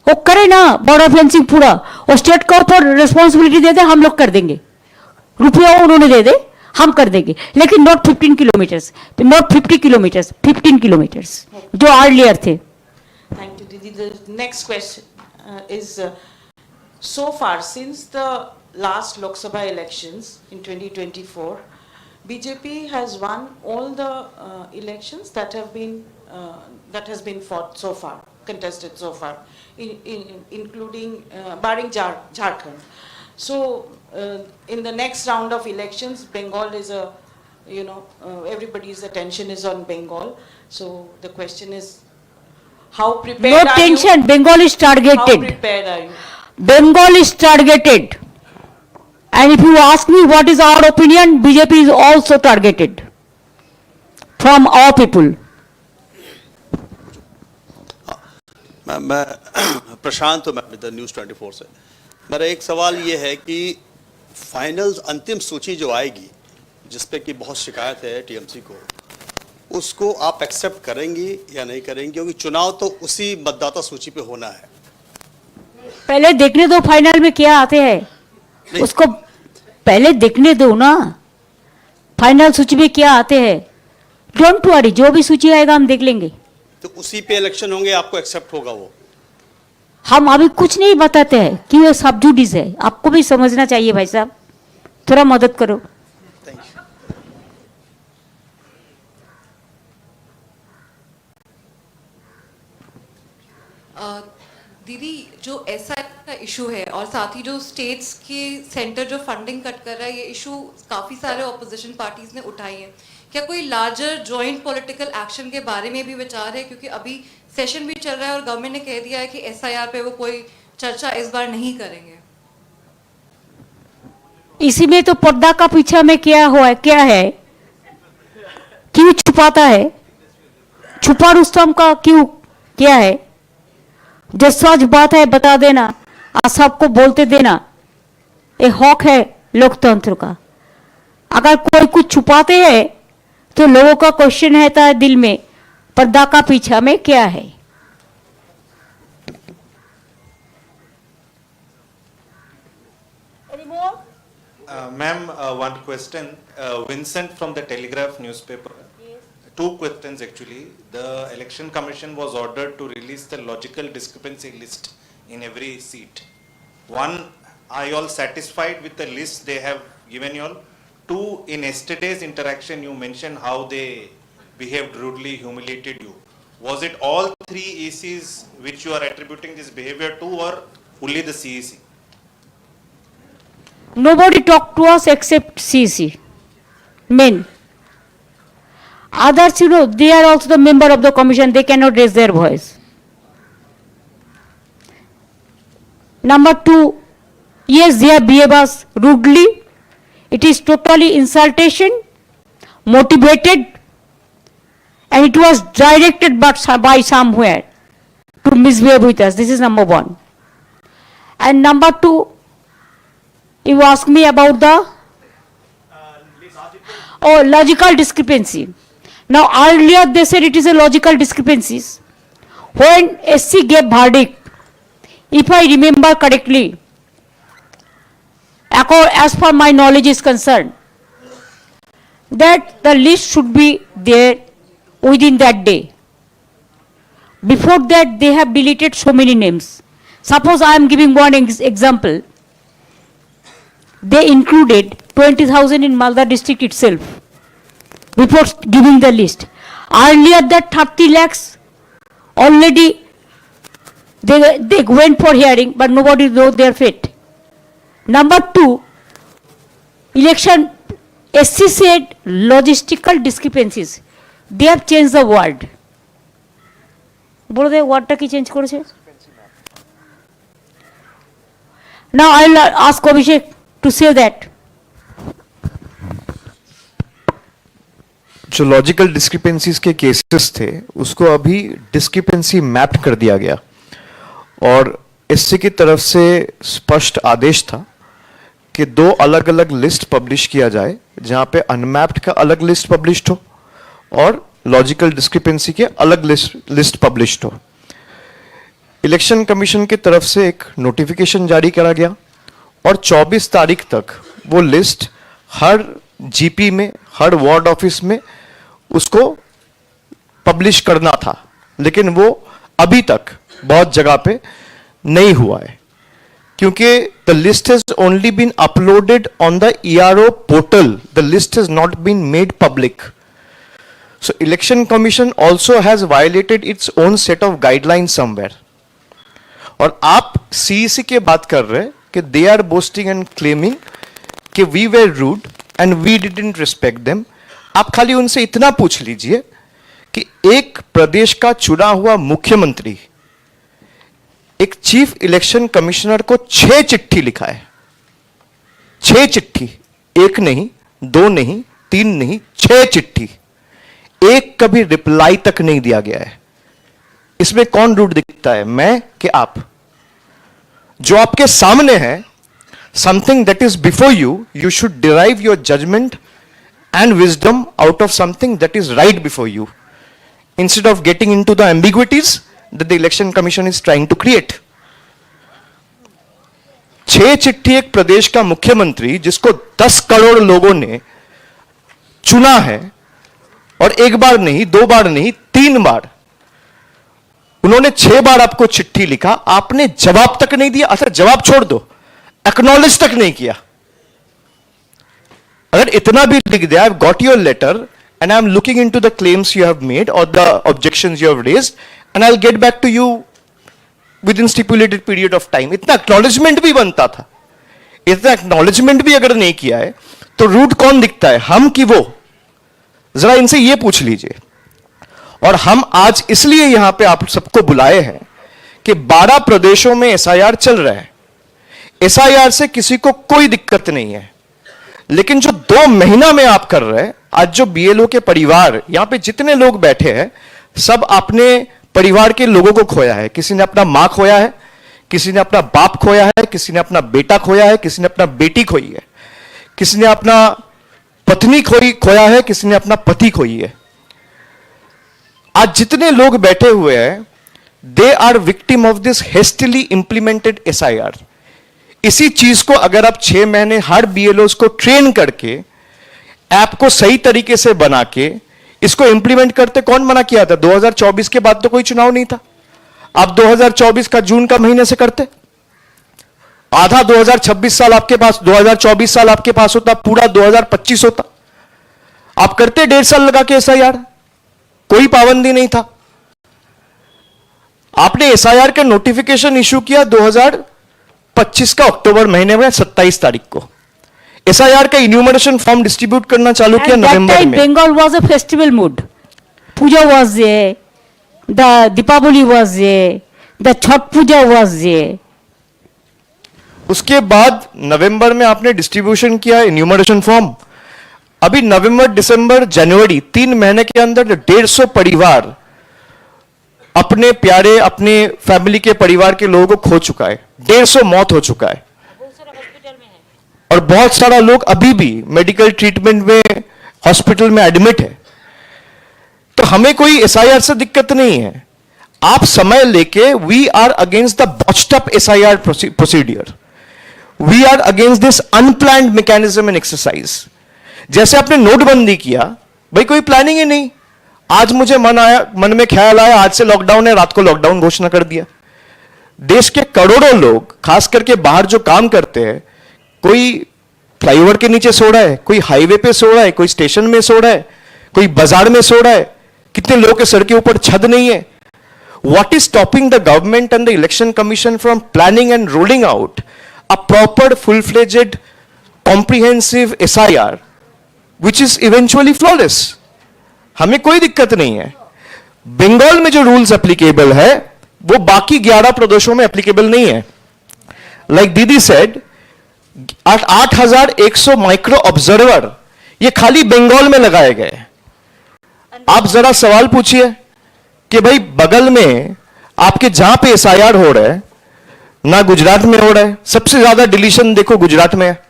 वो करे ना बॉर्डर फेंसिंग पूरा, वो स्टेट को ऊपर रिस्पॉन्सिबिलिटी दे दे, हम लोग कर देंगे, रुपया उन्होंने दे दे, हम कर देंगे, लेकिन not 15 kilometres, not 50 kilometres, 15 kilometres जो अर्लियर थे। Thank you, Didi. The next question is, so far since the last Lok Sabha elections in 2024, BJP has won all the elections that has been fought so far, contested so far, including barring Jharkhand. So in the next round of elections, Bengal is everybody's attention is on Bengal. So the question is, how prepared No are tension, you? Bengal is How targeted. prepared are you? Bengal is targeted. And if you ask me what is our opinion, BJP is also targeted from our people. मैं प्रशांत हूं, मैं with news 24 से। मेरा एक सवाल ये है कि फाइनल अंतिम सूची जो आएगी, जिस पे कि बहुत शिकायत है टीएमसी को, उसको आप एक्सेप्ट करेंगी या नहीं करेंगी? क्योंकि चुनाव तो उसी मतदाता सूची पे होना है। पहले देखने दो फाइनल में क्या आते हैं, उसको पहले देखने दो ना, फाइनल सूची में क्या आते हैं। डोंट वरी, जो भी सूची आएगा हम देख लेंगे। तो उसी पे इलेक्शन होंगे, आपको एक्सेप्ट होगा वो? हम अभी कुछ नहीं बताते हैं कि ये सब जुडिस है, आपको भी समझना चाहिए भाई साहब, थोड़ा मदद करो। Thank you. दीदी, जो एसआई का इशू है और साथ ही जो स्टेट्स के सेंटर जो फंडिंग कट कर रहा है, ये इशू काफ़ी सारे ऑपोजिशन पार्टीज ने उठाई है। क्या कोई लार्जर जॉइंट पॉलिटिकल एक्शन के बारे में भी विचार है? क्योंकि अभी सेशन भी चल रहा है और गवर्नमेंट ने कह दिया है कि एसआईआर पे वो कोई चर्चा इस बार नहीं करेंगे। इसी में तो पर्दा का पीछे में क्या हुआ है, क्या है, क्यों छुपाता है, छुपा रुस्तम का क्यों, क्या है? जो सच बात है बता देना और सबको बोलते देना, ये हक है लोकतंत्र का। अगर कोई कुछ छुपाते हैं तो लोगों का क्वेश्चन रहता है दिल में, पर्दा का पीछा में क्या है। Ma'am, one question. Vincent from the Telegraph newspaper. Yes. Two questions actually. The Election Commission was ordered to release the logical discrepancy list in every seat. One, are you all satisfied with the list they have given you all? Two, in yesterday's interaction you mentioned how they behaved rudely, humiliated you. Was it all three ACs which you are attributing this behavior to, or only the CEC? Nobody talked to us except CC. Men. Others, they are also the member of the commission, they cannot raise their voice. Number two, yes, they have behaved us rudely. It is totally insultation, motivated, and it was directed by somewhere to misbehave with us. This is number one. And number two, you ask me about the logical discrepancy. Now earlier they said it is a logical discrepancies. When SC gave verdict, if I remember correctly, as far my knowledge is concerned, that the list should be there within that day. Before that, they have deleted so many names. Suppose I am giving one example. They included 20,000 in Malda district itself before giving the list. Earlier that 30 lakhs already they went for hearing, but nobody knows their fate. Number two, election, SC said logistical discrepancies. They have changed the word. বলে ওয়ার্ডটা কি change করেছে? Now I will ask Abhishek to say that. जो logical discrepancies के cases थे उसको अभी discrepancy map कर दिया गया और इससे की तरफ से स्पष्ट आदेश था कि दो अलग अलग लिस्ट पब्लिश किया जाए जहां पे अनमैप्ड का अलग लिस्ट पब्लिश्ड हो और लॉजिकल डिस्क्रिपेंसी के अलग लिस्ट पब्लिश्ड हो। इलेक्शन कमीशन की तरफ से एक नोटिफिकेशन जारी करा गया और 24 तारीख तक वो लिस्ट हर जीपी में, हर वार्ड ऑफिस में उसको पब्लिश करना था, लेकिन वो अभी तक बहुत जगह पे नहीं हुआ है क्योंकि the list has only been uploaded on the ERO portal, the list has not been made public. So election commission also has violated its own set of guidelines somewhere. और आप CEC के बात कर रहे हैं कि they are boasting and claiming कि we were rude and we didn't respect them. आप खाली उनसे इतना पूछ लीजिए कि एक प्रदेश का चुना हुआ मुख्यमंत्री एक चीफ इलेक्शन कमिश्नर को 6 चिट्ठी लिखा है, 6 चिट्ठी, एक नहीं, 2 नहीं, 3 नहीं, 6 चिट्ठी, एक कभी रिप्लाई तक नहीं दिया गया है। इसमें कौन रूड दिखता है, मैं कि आप? जो आपके सामने है, something that is before you, you should derive your judgement and wisdom out of something that is right before you, instead of getting into the ambiguities that the election commission is trying to create. 6 चिट्ठी एक प्रदेश का मुख्यमंत्री जिसको 10 करोड़ लोगों ने चुना है और एक बार नहीं, 2 बार नहीं, 3 बार, उन्होंने 6 बार आपको चिट्ठी लिखा, आपने जवाब तक नहीं दिया। अच्छा जवाब छोड़ दो, एक्नॉलेज तक नहीं किया। अगर इतना भी लिख दिया, I have got your letter and I am looking into the claims you have made or the objections you have raised and I will get back to you within stipulated period of time. इतना acknowledgement भी बनता था। इतना acknowledgement भी अगर नहीं किया है तो रूट कौन दिखता है, हम कि वो? जरा इनसे यह पूछ लीजिए। और हम आज इसलिए यहां पे आप सबको बुलाए हैं कि 12 प्रदेशों में एसआईआर चल रहा है। एसआईआर से किसी को कोई दिक्कत नहीं है, लेकिन जो 2 महीना में आप कर रहे हैं, आज जो बीएलओ के परिवार, यहां पे जितने लोग बैठे हैं, सब अपने परिवार के लोगों को खोया है। किसी ने अपना मां खोया है, किसी ने अपना बाप खोया है, किसी ने अपना बेटा खोया है, किसी ने अपना बेटी खोई है, किसी ने अपना पत्नी खोया है, किसी ने अपना पति खोई है। आज जितने लोग बैठे हुए हैं, they are victim of this hastily implemented SIR. इसी चीज को अगर आप 6 महीने हर बीएलओस को ट्रेन करके, ऐप को सही तरीके से बना के इसको इंप्लीमेंट करते, कौन मना किया था? 2024 के बाद तो कोई चुनाव नहीं था। आप 2024 का जून का महीने से करते, आधा 2026 साल आपके पास, 2024 साल आपके पास होता, पूरा 2025 होता। आप करते 1.5 साल लगा के एसआईआर। कोई पाबंदी नहीं था। आपने एसआईआर का नोटिफिकेशन इशू किया 2025 का अक्टूबर महीने में 27 तारीख को। एसआईआर का इन्यूमरेशन फॉर्म डिस्ट्रीब्यूट करना चालू किया नवंबर में। Bengal was a festival mood. Puja was there, the Deepavali was there, the Chhath Puja was there. उसके बाद नवंबर में आपने डिस्ट्रीब्यूशन किया इन्यूमरेशन फॉर्म। अभी नवंबर, दिसंबर, जनवरी 3 महीने के अंदर 150 परिवार अपने प्यारे, अपने फैमिली के परिवार के लोगों को खो चुका है। 150 मौत हो चुका है और बहुत सारा लोग अभी भी मेडिकल ट्रीटमेंट में हॉस्पिटल में एडमिट है। तो हमें कोई एसआईआर से दिक्कत नहीं है। आप समय लेके, we are against the botched up SIR procedure, we are against this unplanned mechanism and exercise. जैसे आपने नोटबंदी किया, भाई कोई प्लानिंग ही नहीं। आज मुझे मन में ख्याल आया आज से लॉकडाउन है, रात को लॉकडाउन घोषणा कर दिया। देश के करोड़ों लोग, खास करके बाहर जो काम करते हैं, कोई फ्लाईओवर के नीचे सो रहा है, कोई हाईवे पे सो रहा है, कोई स्टेशन में सो रहा है, कोई बाजार में सो रहा है। कितने लोगों के सर के ऊपर छत नहीं है। What is stopping the government and the election commission from planning and rolling out a proper, full-fledged, comprehensive SIR, which is eventually flawless? हमें कोई दिक्कत नहीं है। बंगाल में जो रूल्स एप्लीकेबल है वो बाकी 11 प्रदेशों में एप्लीकेबल नहीं है। लाइक दीदी सेड, 8,100 माइक्रो ऑब्जर्वर ये खाली बंगाल में लगाए गए। आप जरा सवाल पूछिए कि भाई बगल में आपके जहां पे एसआईआर हो रहा है, ना गुजरात में हो रहा है। सबसे ज्यादा डिलीशन देखो गुजरात में है,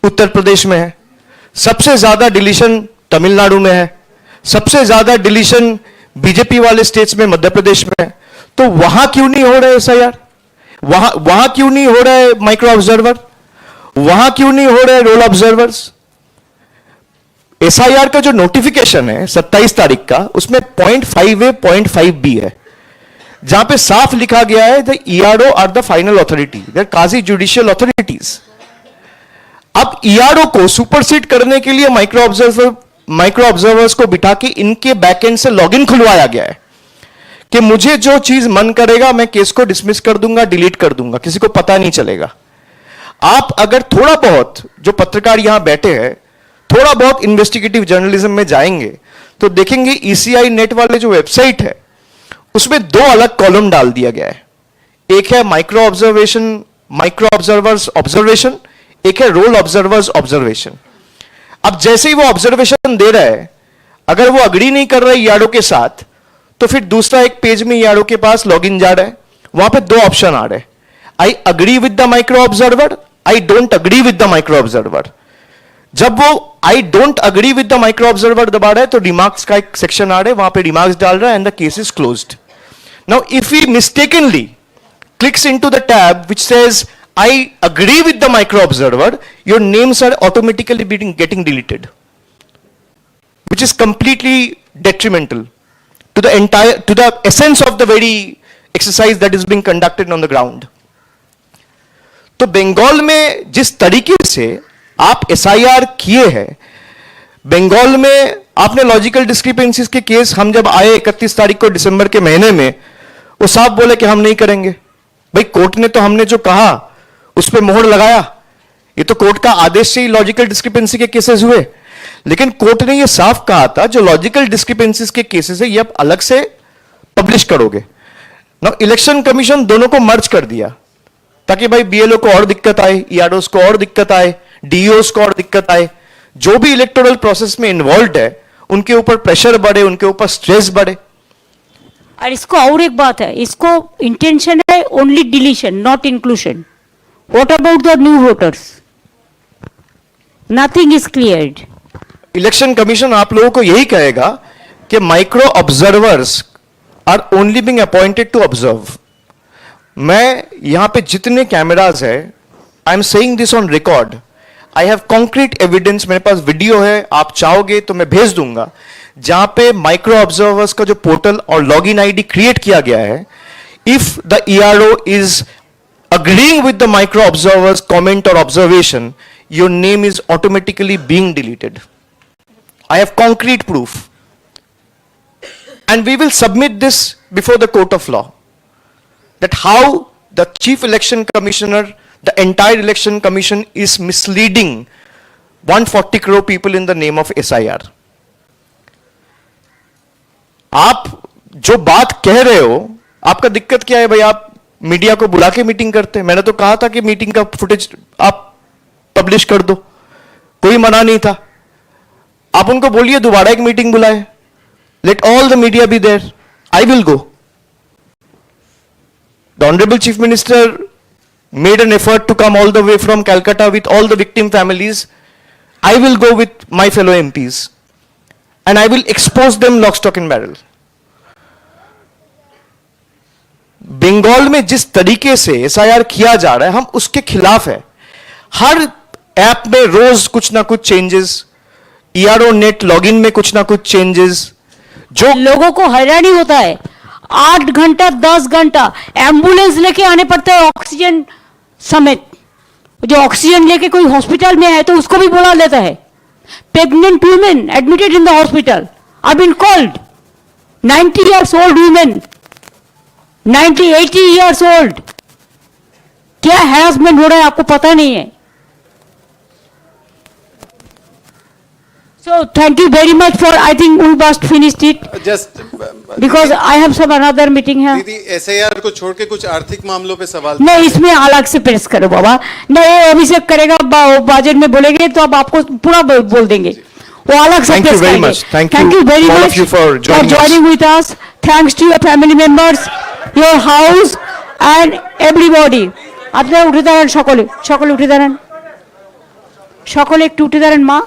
उत्तर प्रदेश में है, सबसे ज्यादा डिलीशन तमिलनाडु में है, सबसे ज्यादा डिलीशन बीजेपी वाले स्टेट्स में मध्य प्रदेश में है। तो वहां क्यों नहीं हो रहा है एसआईआर? वहां क्यों नहीं हो रहा है माइक्रो ऑब्जर्वर? वहां क्यों नहीं हो रहे हैं रोल ऑब्जर्वर्स? एसआईआर का जो नोटिफिकेशन है 27 तारीख का, उसमें 0.5A 0.5B है, जहां पे साफ लिखा गया है the ERO are the final authority, they are quasi judicial authorities. अब ईआरओ को सुपरसीड करने के लिए माइक्रो ऑब्जर्वर्स को बिठा के इनके बैकएंड से लॉगिन खुलवाया गया है कि मुझे जो चीज मन करेगा मैं केस को डिसमिस कर दूंगा, डिलीट कर दूंगा, किसी को पता नहीं चलेगा। आप अगर थोड़ा बहुत, जो पत्रकार यहां बैठे हैं, थोड़ा बहुत इन्वेस्टिगेटिव जर्नलिज्म में जाएंगे तो देखेंगे ईसीआई नेट वाले जो वेबसाइट है उसमें 2 अलग कॉलम डाल दिया गया है। एक है माइक्रो ऑब्जर्वर्स ऑब्जर्वेशन, एक है रोल ऑब्जर्वर्स ऑब्जर्वेशन। अब जैसे ही वो ऑब्जर्वेशन दे रहा है, अगर वो अग्री नहीं कर रहा है ईआरओ के साथ, तो फिर दूसरा एक पेज में ईआरओ के पास लॉगिन जा रहा है, वहां पे 2 ऑप्शन आ रहे हैं, आई agree with the micro observer, I don't agree with the micro observer. जब वो I don't agree with the micro observer दबा रहा है तो रिमार्क्स का एक सेक्शन आ रहा है, वहां पे रिमार्क्स डाल रहा है and the case is closed. Now if he mistakenly clicks into the tab which says I agree with the micro observer, your names are automatically getting deleted, which is completely detrimental to the essence of the very exercise that is being conducted on the ground. तो बंगाल में जिस तरीके से आप SIR किए हैं, बंगाल में आपने लॉजिकल डिस्क्रिपेंसीज के केस, हम जब आए 31 तारीख को दिसंबर के महीने में, वो साफ बोले कि हम नहीं करेंगे। भाई कोर्ट ने तो हमने जो कहा उस पर मोहर लगाया, ये तो कोर्ट का आदेश से ही लॉजिकल डिस्क्रिपेंसी के केसेस हुए। लेकिन कोर्ट ने ये साफ कहा था जो लॉजिकल डिस्क्रिपेंसीज के केसेस है ये आप अलग से पब्लिश करोगे ना। इलेक्शन कमीशन दोनों को मर्ज कर दिया ताकि भाई बीएलओ को और दिक्कत आए, ईआरओस को और दिक्कत आए, डीओस को और दिक्कत आए, जो भी इलेक्टोरल प्रोसेस में इन्वॉल्व है उनके ऊपर प्रेशर बढ़े, उनके ऊपर स्ट्रेस बढ़े। और इसको और एक बात है, इसको इंटेंशन है only deletion not inclusion. What about the new voters? Nothing is cleared. Election commission आप लोगों को यही कहेगा कि micro observers are only being appointed to observe. मैं यहां पे जितने कैमराज है, I am saying this on record, I have concrete evidence, मेरे पास वीडियो है, आप चाहोगे तो मैं भेज दूंगा, जहां पे माइक्रो ऑब्जर्वर्स का जो पोर्टल और लॉगिन आईडी क्रिएट किया गया है, if the ERO is agreeing with the micro observer's comment or observation, your name is automatically being deleted. I have concrete proof. and we will submit this before the court of law. That how the Chief Election Commissioner, the entire Election Commission is misleading 140 crore people in the name of SIR. आप जो बात कह रहे हो, आपका दिक्कत क्या है भाई? आप मीडिया को बुला के मीटिंग करते हैं. मैंने तो कहा था कि मीटिंग का फुटेज आप पब्लिश कर दो, कोई मना नहीं था. आप उनको बोलिए दोबारा एक मीटिंग बुलाए. Let all the media be there. I will go. The Honorable Chief Minister made an effort to come all the way from Calcutta with all the victim families. I will go with my fellow MPs and I will expose them lock, stock and barrel. Bengal में जिस तरीके से SIR किया जा रहा है, हम उसके खिलाफ है. हर ऐप में रोज कुछ ना कुछ चेंजेस, ERO नेट लॉगिन में कुछ ना कुछ चेंजेस, जो लोगों को हैरानी होता है. 8 घंटा 10 घंटा एम्बुलेंस लेके आने पड़ता है ऑक्सीजन समेत. जो ऑक्सीजन लेके कोई हॉस्पिटल में है तो उसको भी बुला लेता है. Pregnant women admitted in the hospital are been called. 90 years old women, 90-80 years old. क्या हैरेसमेंट हो रहा है आपको पता नहीं है. So thank you very much for, I think we must finish it just because I have some another meeting here. दीदी SIR को छोड़ के कुछ आर्थिक मामलों पे सवाल. नहीं, इसमें अलग से प्रेस करो बाबा. नहीं, अभिषेक करेगा, बजट में बोलेंगे तो अब आपको पूरा बोल देंगे. वो अलग से Thank you प्रेस very करेंगे. much. Thank Thank you you very all of much you for joining us. joining with us. Thanks to your family members, your house and everybody. আপনারা উঠে দাঁড়ান, সকলে সকলে উঠে দাঁড়ান, সকলে একটু উঠে দাঁড়ান. মা,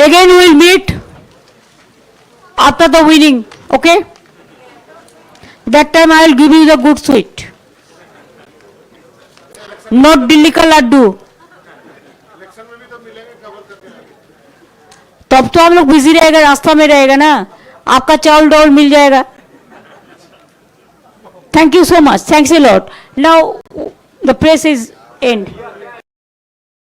again we will meet after the winning, okay? That time I will give you the good sweet, not Delhi ka laddu. तब तो हम लोग बिजी रहेगा, रास्ता में रहेगा ना, आपका चावल डावल मिल जाएगा. Thank you so much. Thanks a lot. Now the press is end.